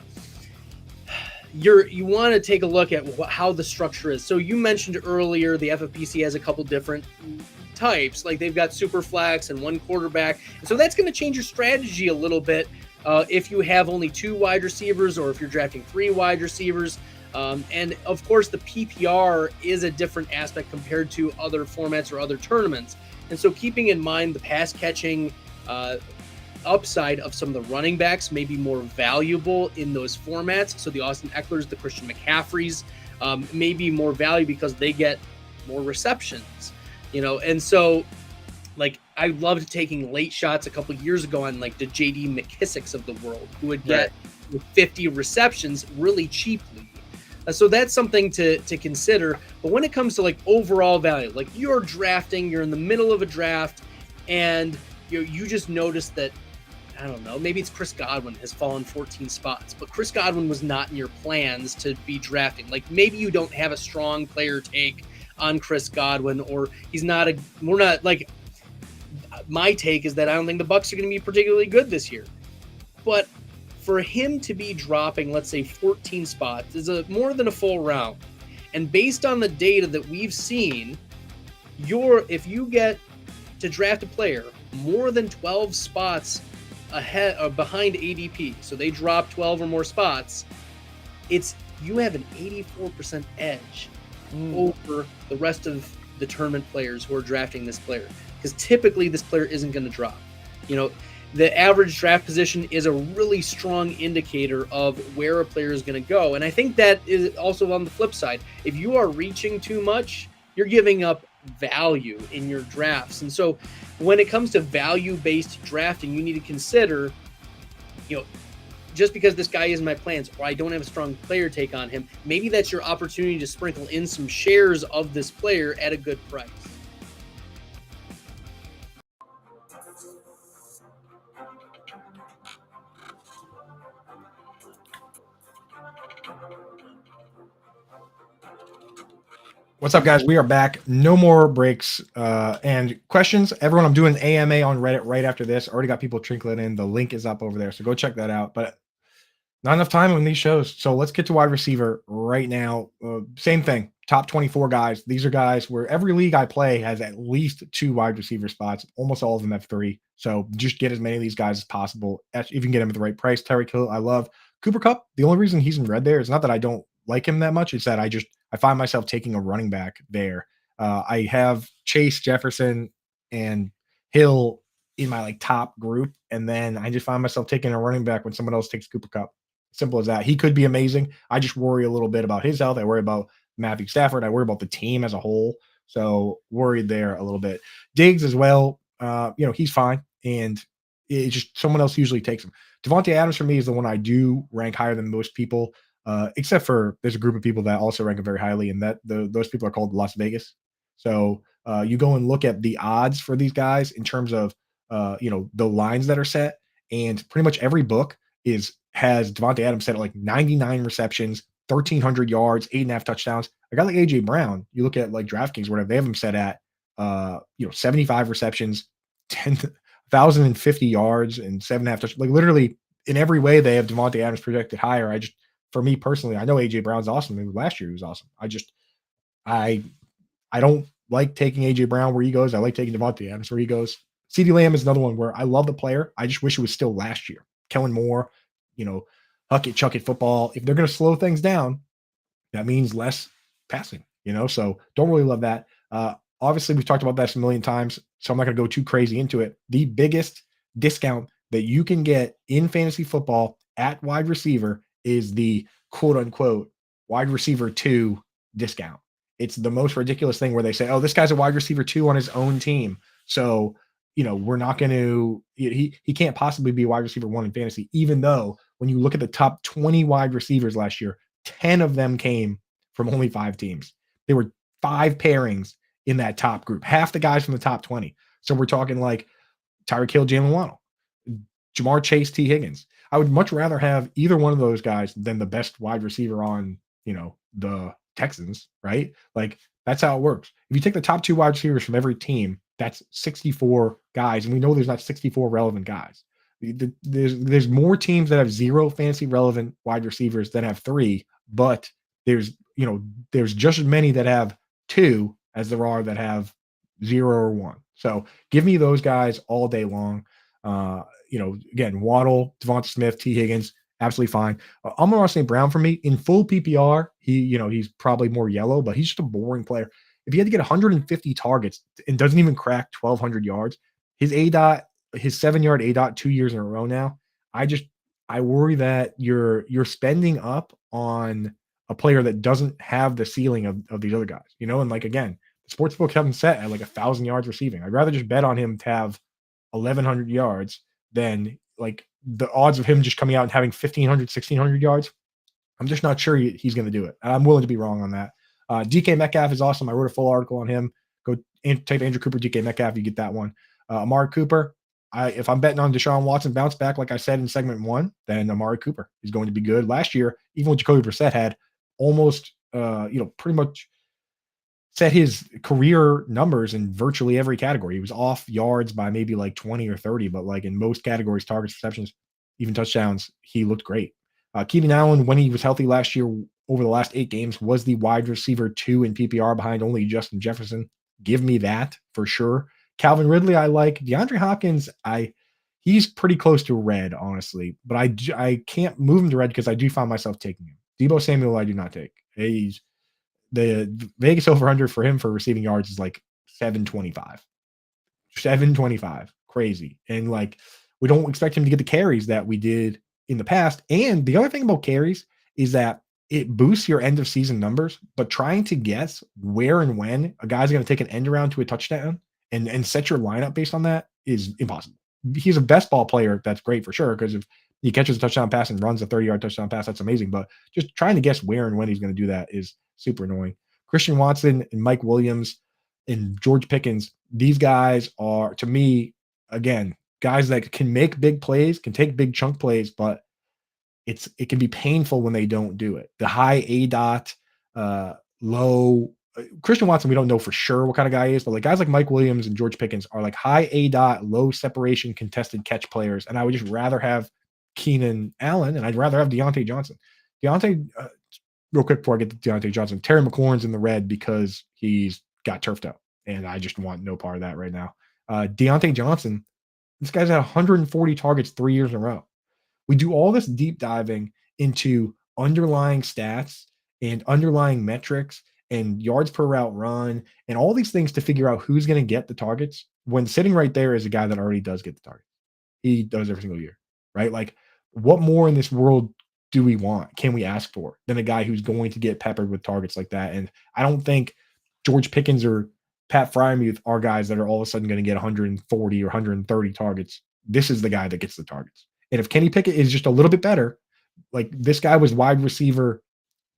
you want to take a look at how the structure is. So you mentioned earlier the FFPC has a couple different types, like they've got super flex and one quarterback, and so that's going to change your strategy a little bit if you have only 2 wide receivers or if you're drafting 3 wide receivers. And of course, the PPR is a different aspect compared to other formats or other tournaments. And so keeping in mind the pass catching upside of some of the running backs may be more valuable in those formats. So the Austin Eckler's, the Christian McCaffrey's may be more value because they get more receptions, and so like I loved taking late shots a couple years ago on like the JD McKissicks of the world who would get 50 receptions really cheaply. So that's something to consider. But when it comes to like overall value, like you're in the middle of a draft, and you just noticed that, I don't know, maybe it's Chris Godwin has fallen 14 spots, but Chris Godwin was not in your plans to be drafting. Like maybe you don't have a strong player take on Chris Godwin, or my take is that I don't think the Bucs are going to be particularly good this year. But for him to be dropping, let's say 14 spots is more than a full round. And based on the data that we've seen, if you get to draft a player more than 12 spots ahead or behind ADP, so they drop 12 or more spots, you have an 84% edge over the rest of the tournament players who are drafting this player. Because typically this player isn't going to drop. The average draft position is a really strong indicator of where a player is going to go. And I think that is also on the flip side. If you are reaching too much, you're giving up value in your drafts. And so when it comes to value-based drafting, you need to consider, just because this guy isn't my plans or I don't have a strong player take on him, maybe that's your opportunity to sprinkle in some shares of this player at a good price. What's up, guys? We are back. No more breaks and questions. Everyone, I'm doing AMA on Reddit right after this. Already got people trickling in. The link is up over there, so go check that out. But not enough time on these shows. So let's get to wide receiver right now. Same thing. Top 24 guys. These are guys where every league I play has at least 2 wide receiver spots. Almost all of them have 3. So just get as many of these guys as possible. If you can get them at the right price. Tyreek Hill, I love. Cooper Kupp, the only reason he's in red there is not that I don't like him that much. It's that I find myself taking a running back there. I have Chase, Jefferson, and Hill in my top group. And then I just find myself taking a running back when someone else takes Cooper Kupp. Simple as that. He could be amazing. I just worry a little bit about his health. I worry about Matthew Stafford. I worry about the team as a whole. So worried there a little bit. Diggs as well. He's fine. And it's just someone else usually takes him. Devontae Adams for me is the one I do rank higher than most people, except for there's a group of people that also rank him very highly, and those people are called Las Vegas. So you go and look at the odds for these guys in terms of the lines that are set, and pretty much every book has Devontae Adams set at 99 receptions, 1,300 yards, 8.5 touchdowns. A guy like AJ Brown, you look at DraftKings, whatever, they have him set at 75 receptions, 10,050 yards, and 7.5 touchdowns. Literally in every way, they have Devontae Adams projected higher. For me personally, I know AJ Brown's awesome. I mean, last year he was awesome. I don't like taking AJ Brown where he goes. I like taking Devontae Adams where he goes. CeeDee Lamb is another one where I love the player. I just wish it was still last year. Kellen Moore, huck it, chuck it football. If they're going to slow things down, that means less passing, so don't really love that. Obviously, we've talked about that a million times, so I'm not going to go too crazy into it. The biggest discount that you can get in fantasy football at wide receiver is the quote unquote wide receiver 2 discount. It's the most ridiculous thing where they say, oh, this guy's a wide receiver 2 on his own team. So, we're not going to, he can't possibly be a wide receiver 1 in fantasy, even though when you look at the top 20 wide receivers last year, 10 of them came from only 5 teams. There were 5 pairings in that top group, half the guys from the top 20. So we're talking Tyreek Hill, Jalen Waddle, Jamar Chase, T. Higgins. I would much rather have either one of those guys than the best wide receiver on, the Texans, right? That's how it works. If you take the top 2 wide receivers from every team, that's 64 guys. And we know there's not 64 relevant guys. There's more teams that have 0 fantasy relevant wide receivers than have 3, but there's just as many that have 2 as there are that have 0 or 1. So give me those guys all day long. Again, Waddle, Devonta Smith, T. Higgins, absolutely fine. Amon-Ra St. Brown for me in full PPR. He's probably more yellow, but he's just a boring player. If he had to get 150 targets and doesn't even crack 1,200 yards, his 7-yard ADOT 2 years in a row now, I worry that you're spending up on a player that doesn't have the ceiling of these other guys, and again, the sportsbook haven't set at 1,000 yards receiving. I'd rather just bet on him to have 1,100 yards than the odds of him just coming out and having 1,500, 1,600 yards. I'm just not sure he's going to do it. I'm willing to be wrong on that. DK Metcalf is awesome. I wrote a full article on him. Go type Andrew Cooper, DK Metcalf, you get that one. Amari Cooper, if I'm betting on Deshaun Watson bounce back, like I said in segment 1, then Amari Cooper is going to be good. Last year, even when Jacoby Brissett had almost, pretty much set his career numbers in virtually every category. He was off yards by maybe 20 or 30, but in most categories, targets, receptions, even touchdowns, he looked great. Keenan Allen, when he was healthy last year, over the last 8 games, was the wide receiver 2 in PPR behind only Justin Jefferson. Give me that for sure. Calvin Ridley, I like. DeAndre Hopkins, he's pretty close to red, honestly, but I can't move him to red because I do find myself taking him. Deebo Samuel, I do not take. The Vegas over-under for him for receiving yards is 725. 725. Crazy. And we don't expect him to get the carries that we did in the past. And the other thing about carries is that it boosts your end of season numbers, but trying to guess where and when a guy's going to take an end around to a touchdown and set your lineup based on that is impossible. He's a best ball player. That's great for sure, because if he catches a touchdown pass and runs a 30-yard touchdown pass, that's amazing. But just trying to guess where and when he's going to do that is super annoying. Christian Watson and Mike Williams and George Pickens, these guys are, to me, again, guys that can make big plays, can take big chunk plays, but it can be painful when they don't do it. The high A dot, low Christian Watson, we don't know for sure what kind of guy he is, but like guys like Mike Williams and George Pickens are like high A dot, low separation, contested catch players. And I would just rather have Keenan Allen, and I'd rather have Deontay Johnson. Real quick before I get to Deontay Johnson, Terry McLaurin's in the red because he's got turfed out, and I just want no part of that right now. Deontay Johnson, this guy's had 140 targets 3 years in a row. We do all this deep diving into underlying stats and underlying metrics and yards per route run and all these things to figure out who's going to get the targets, when sitting right there is a guy that already does get the targets. He does every single year, right? Like, what more in this world do we want? Can we ask for than a guy who's going to get peppered with targets like that? And I don't think George Pickens or Pat Frymuth are guys that are all of a sudden going to get 140 or 130 targets. This is the guy that gets the targets. And if Kenny Pickett is just a little bit better, like this guy was wide receiver.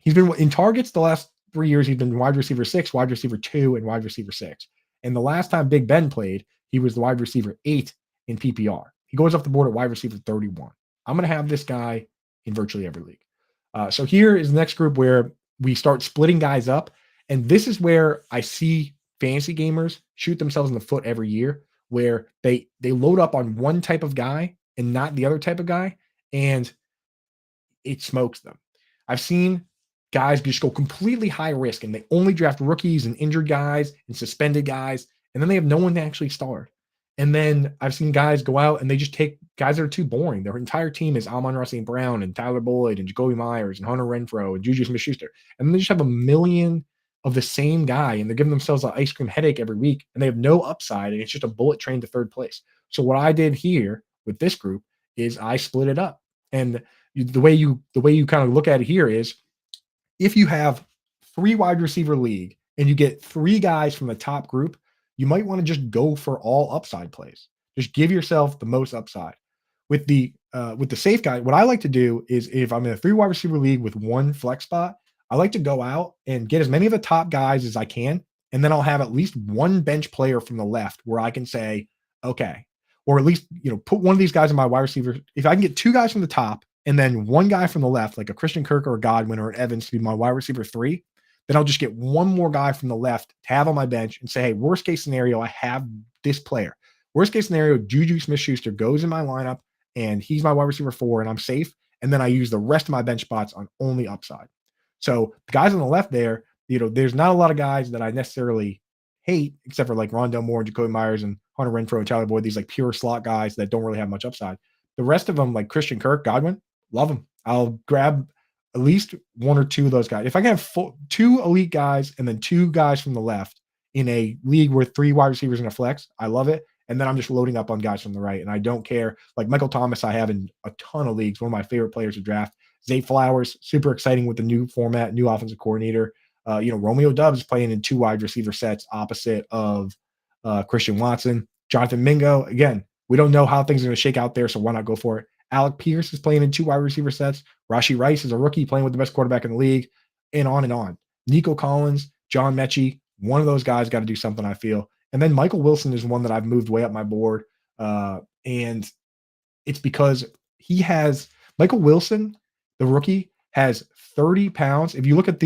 He's been in targets the last 3 years. He's been wide receiver 6, wide receiver 2, and wide receiver 6. And the last time Big Ben played, he was the wide receiver 8 in PPR. He goes off the board at wide receiver 31. I'm going to have this guy in virtually every league. So here is the next group where we start splitting guys up. And this is where I see fantasy gamers shoot themselves in the foot every year, where they load up on one type of guy and not the other type of guy, and it smokes them. I've seen guys just go completely high risk, and they only draft rookies and injured guys and suspended guys, and then they have no one to actually start. And then I've seen guys go out and they just take guys that are too boring. Their entire team is Amon-Ra St. Brown and Tyler Boyd and Jacoby Myers and Hunter Renfrow and Juju Smith-Schuster. And then they just have a million of the same guy, and they're giving themselves an ice cream headache every week, and they have no upside, and it's just a bullet train to third place. So what I did here with this group is I split it up. And the way you kind of look at it here is, if you have 3 wide receiver league and you get 3 guys from the top group, you might want to just go for all upside plays. Just give yourself the most upside. With the safe guy, what I like to do is, if I'm in a 3 wide receiver league with 1 flex spot, I like to go out and get as many of the top guys as I can, and then I'll have at least 1 bench player from the left where I can say, okay, or at least, put one of these guys in my wide receiver. If I can get 2 guys from the top and then 1 guy from the left, like a Christian Kirk or a Godwin or an Evans, to be my wide receiver 3, then I'll just get 1 more guy from the left to have on my bench and say, hey, worst case scenario, I have this player. Worst case scenario, Juju Smith-Schuster goes in my lineup and he's my wide receiver 4 and I'm safe. And then I use the rest of my bench spots on only upside. So the guys on the left there, there's not a lot of guys that I necessarily hate, except for like Rondell Moore and Jacoby Myers and Hunter Renfrow and Tyler Boyd, these like pure slot guys that don't really have much upside. The rest of them, like Christian Kirk, Godwin, love them. I'll grab at least 1 or 2 of those guys. If I can have 2 elite guys and then 2 guys from the left in a league where 3 wide receivers in a flex, I love it. And then I'm just loading up on guys from the right. And I don't care. Like Michael Thomas, I have in a ton of leagues, one of my favorite players to draft. Zay Flowers, super exciting with the new format, new offensive coordinator. Romeo Doubs playing in 2 wide receiver sets opposite of Christian Watson. Jonathan Mingo, again, we don't know how things are going to shake out there, so why not go for it? Alec Pierce is playing in 2 wide receiver sets. Rashee Rice is a rookie playing with the best quarterback in the league, and on and on. Nico Collins, John Mechie, one of those guys got to do something, I feel. And then Michael Wilson is one that I've moved way up my board. And it's because Michael Wilson, the rookie, has 30 pounds. If you look at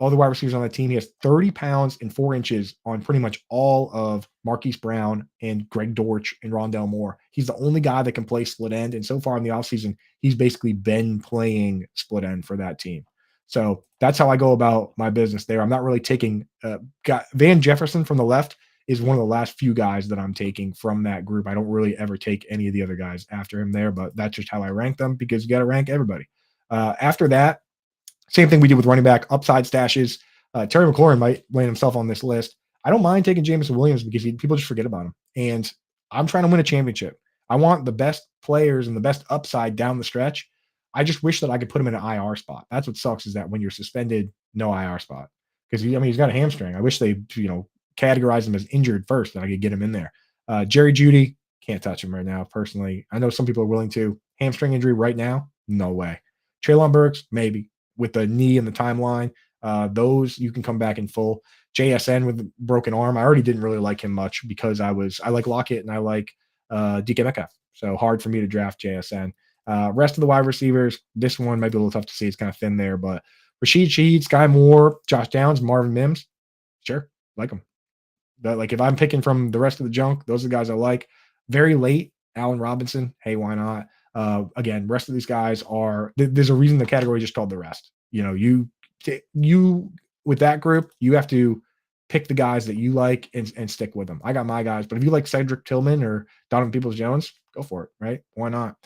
all the wide receivers on the team, he has 30 pounds and 4 inches on pretty much all of Marquise Brown and Greg Dortch and Rondell Moore. He's the only guy that can play split end. And so far in the offseason, he's basically been playing split end for that team. So that's how I go about my business there. I'm not really taking Van Jefferson from the left is one of the last few guys that I'm taking from that group. I don't really ever take any of the other guys after him there, but that's just how I rank them, because you got to rank everybody. After that, same thing we did with running back, upside stashes. Terry McLaurin might land himself on this list. I don't mind taking Jameson Williams because people just forget about him. And I'm trying to win a championship. I want the best players and the best upside down the stretch. I just wish that I could put him in an IR spot. That's what sucks is that when you're suspended, no IR spot. Because he's got a hamstring. I wish they, categorize him as injured first, and I could get him in there. Jerry Jeudy, can't touch him right now, personally. I know some people are willing to. Hamstring injury right now, no way. Treylon Burks, maybe. With the knee and the timeline, those you can come back in full. JSN with a broken arm, I already didn't really like him much because I like Lockett and I like DK Metcalf. So hard for me to draft JSN. Rest of the wide receivers, this one might be a little tough to see. It's kind of thin there, but Rashid Shaheed, Sky Moore, Josh Downs, Marvin Mims, sure, like them. But like if I'm picking from the rest of the junk, those are the guys I like. Very late, Allen Robinson, hey, why not? Again, rest of these guys are. There's a reason the category just called the rest. You with that group, you have to pick the guys that you like and stick with them. I got my guys, but if you like Cedric Tillman or Donovan Peoples-Jones, go for it, right? Why not?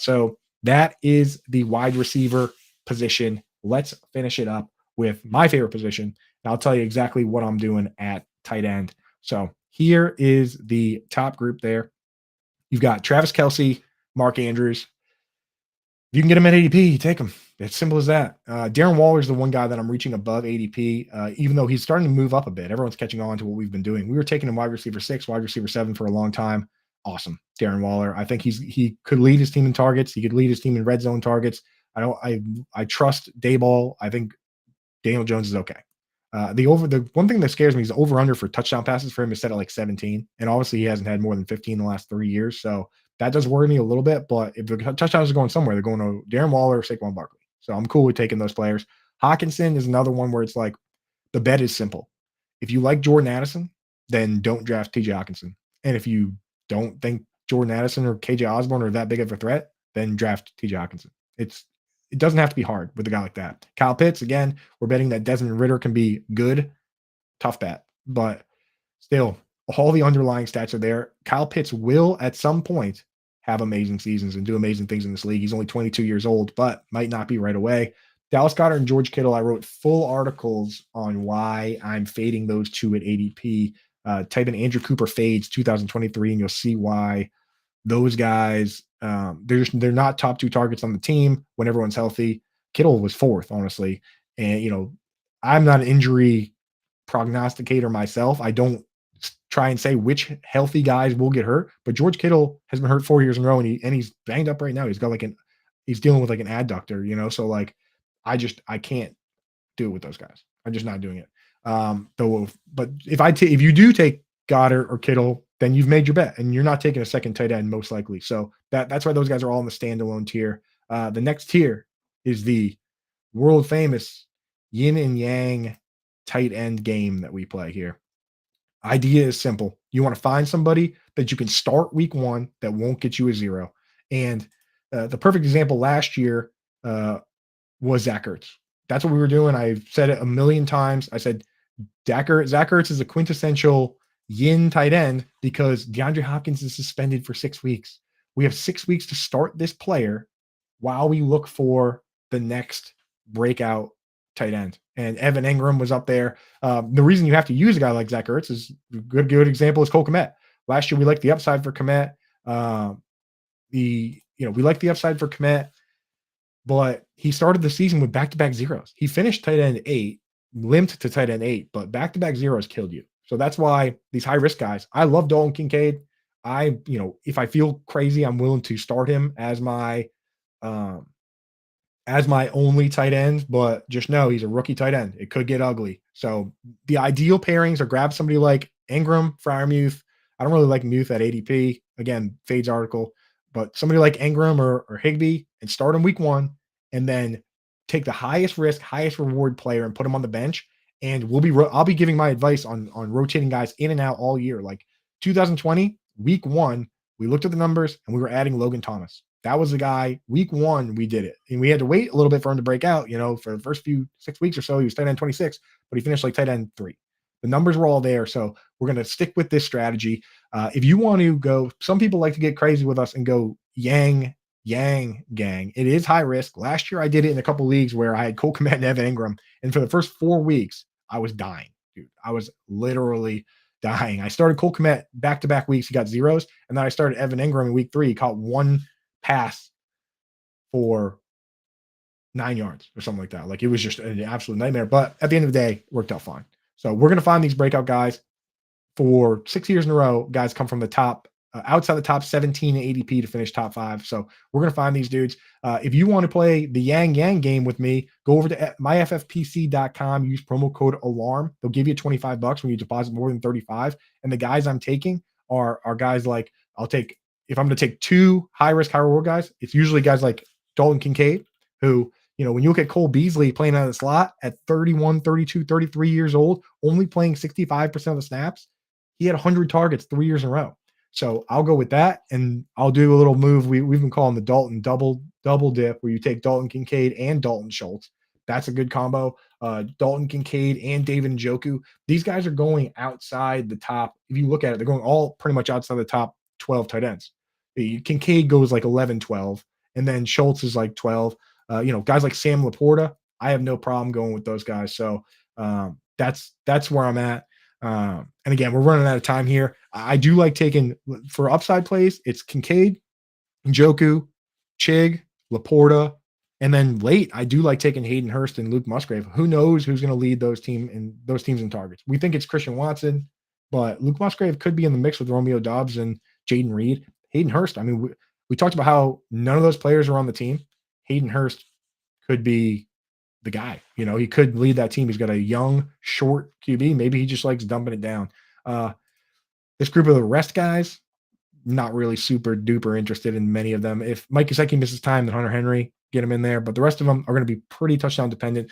So that is the wide receiver position. Let's finish it up with my favorite position. And I'll tell you exactly what I'm doing at tight end. So here is the top group there. You've got Travis Kelce, Mark Andrews. If you can get him at ADP, take him. It's simple as that. Darren Waller is the one guy that I'm reaching above ADP, even though he's starting to move up a bit. Everyone's catching on to what we've been doing. We were taking him wide receiver 6, wide receiver 7 for a long time. Awesome. Darren Waller. I think he could lead his team in targets. He could lead his team in red zone targets. I trust Dayball. I think Daniel Jones is okay. The one thing that scares me is the over-under for touchdown passes for him is set at like 17. And obviously he hasn't had more than 15 in the last 3 years. So that does worry me a little bit. But if the touchdowns are going somewhere, they're going to Darren Waller or Saquon Barkley. So I'm cool with taking those players. Hawkinson is another one where it's like the bet is simple. If you like Jordan Addison, then don't draft TJ Hawkinson. And if you don't think Jordan Addison or KJ Osborne are that big of a threat, then draft TJ Hawkinson. It doesn't have to be hard with a guy like that. Kyle Pitts, again, we're betting that Desmond Ridder can be good. Tough bet. But still, all the underlying stats are there. Kyle Pitts will, at some point, have amazing seasons and do amazing things in this league. He's only 22 years old, but might not be right away. Dallas Goedert and George Kittle, I wrote full articles on why I'm fading those two at ADP. Type in Andrew Cooper fades 2023, and you'll see why those guys, they're not top 2 targets on the team when everyone's healthy. Kittle was 4th, honestly. And, I'm not an injury prognosticator myself. I don't try and say which healthy guys will get hurt, but George Kittle has been hurt 4 years in a row, and he's banged up right now. He's got he's dealing with like an adductor, so like I can't do it with those guys. I'm just not doing it. But if you do take Goddard or Kittle, then you've made your bet, and you're not taking a second tight end most likely. So that's why those guys are all in the standalone tier. The next tier is the world famous yin and yang tight end game that we play here. Idea is simple. You want to find somebody that you can start week 1 that won't get you a 0. And the perfect example last year was Zach Ertz. That's what we were doing. I've said it a million times. I said Zach Ertz is a quintessential yin tight end because DeAndre Hopkins is suspended for 6 weeks. We have 6 weeks to start this player while we look for the next breakout tight end. And Evan Engram was up there. The reason you have to use a guy like Zach Ertz is a good example is Cole Kmet. Last year, we liked the upside for Kmet. We liked the upside for Kmet, but he started the season with back-to-back zeros. He finished tight end 8, limped to tight end 8, but back-to-back zeros killed you. So that's why these high-risk guys, I love Dalton Kincaid. If I feel crazy, I'm willing to start him as my only tight end, but just know he's a rookie tight end. It could get ugly. So the ideal pairings are grab somebody like Ingram, Freiermuth. I don't really like Muth at ADP. Again, Fade's article, but somebody like Ingram or Higbee and start him week 1, and then take the highest risk, highest reward player and put him on the bench. And I'll be giving my advice on rotating guys in and out all year. Like 2020, week 1, we looked at the numbers and we were adding Logan Thomas. That was the guy. Week 1, we did it. And we had to wait a little bit for him to break out. For the first 6 weeks or so, he was tight end 26, but he finished like tight end 3. The numbers were all there. So we're going to stick with this strategy. If you want to go, some people like to get crazy with us and go yang gang. It is high risk. Last year, I did it in a couple leagues where I had Cole Kmet and Evan Engram. And for the first 4 weeks, I was dying, dude. I was literally dying. I started Cole Kmet back-to-back weeks. He got zeros. And then I started Evan Engram in week 3. He caught 1 pass for 9 yards or something like that. Like, it was just an absolute nightmare. But at the end of the day, it worked out fine. So we're going to find these breakout guys. For 6 years in a row, guys come from the top, outside the top 17 in ADP to finish top 5. So we're going to find these dudes. If you want to play the Yang Yang game with me, go over to myffpc.com, use promo code ALARM. They'll give you $25 when you deposit more than 35. And the guys I'm taking are guys like, if I'm going to take 2 high risk, high reward guys, it's usually guys like Dalton Kincaid, who, when you look at Cole Beasley playing out of the slot at 31, 32, 33 years old, only playing 65% of the snaps, he had 100 targets 3 years in a row. So I'll go with that, and I'll do a little move we've been calling the Dalton double dip, where you take Dalton Kincaid and Dalton Schultz. That's a good combo. Dalton Kincaid and David Njoku. These guys are going outside the top. If you look at it, they're going all pretty much outside the top 12 tight ends. Kincaid goes like 11, 12, and then Schultz is like 12. Guys like Sam Laporta, I have no problem going with those guys. So that's where I'm at. And again, we're running out of time here. I do like taking, for upside plays, it's Kincaid, Njoku, Chig, Laporta, and then late, I do like taking Hayden Hurst and Luke Musgrave. Who knows who's going to lead those teams in targets? We think it's Christian Watson, but Luke Musgrave could be in the mix with Romeo Doubs and Jaden Reed. Hayden Hurst, I mean, we talked about how none of those players are on the team. Hayden Hurst could be the guy. He could lead that team. He's got a young, short QB. Maybe he just likes dumping it down. This group of the rest guys, not really super duper interested in many of them. If Mike Gesicki misses time, then Hunter Henry, get him in there. But the rest of them are going to be pretty touchdown dependent.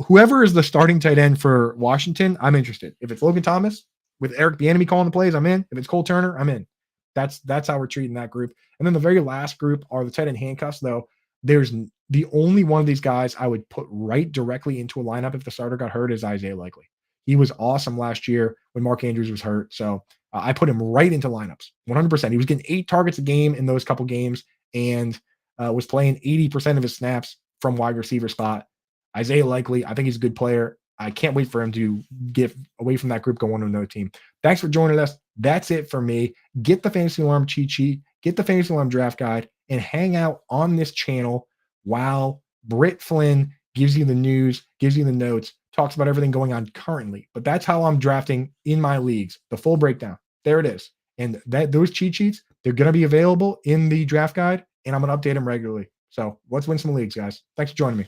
Whoever is the starting tight end for Washington, I'm interested. If it's Logan Thomas with Eric Bieniemy calling the plays, I'm in. If it's Cole Turner, I'm in. That's how we're treating that group. And then the very last group are the tight end handcuffs, though. There's the only one of these guys I would put right directly into a lineup if the starter got hurt is Isaiah Likely. He was awesome last year when Mark Andrews was hurt. So I put him right into lineups, 100%. He was getting 8 targets a game in those couple games and was playing 80% of his snaps from wide receiver spot. Isaiah Likely, I think he's a good player. I can't wait for him to get away from that group, go on to another team. Thanks for joining us. That's it for me. Get the Fantasy Alarm cheat sheet, get the Fantasy Alarm draft guide, and hang out on this channel while Britt Flynn gives you the news, gives you the notes, talks about everything going on currently. But that's how I'm drafting in my leagues, the full breakdown. There it is. And those cheat sheets, they're going to be available in the draft guide, and I'm going to update them regularly. So let's win some leagues, guys. Thanks for joining me.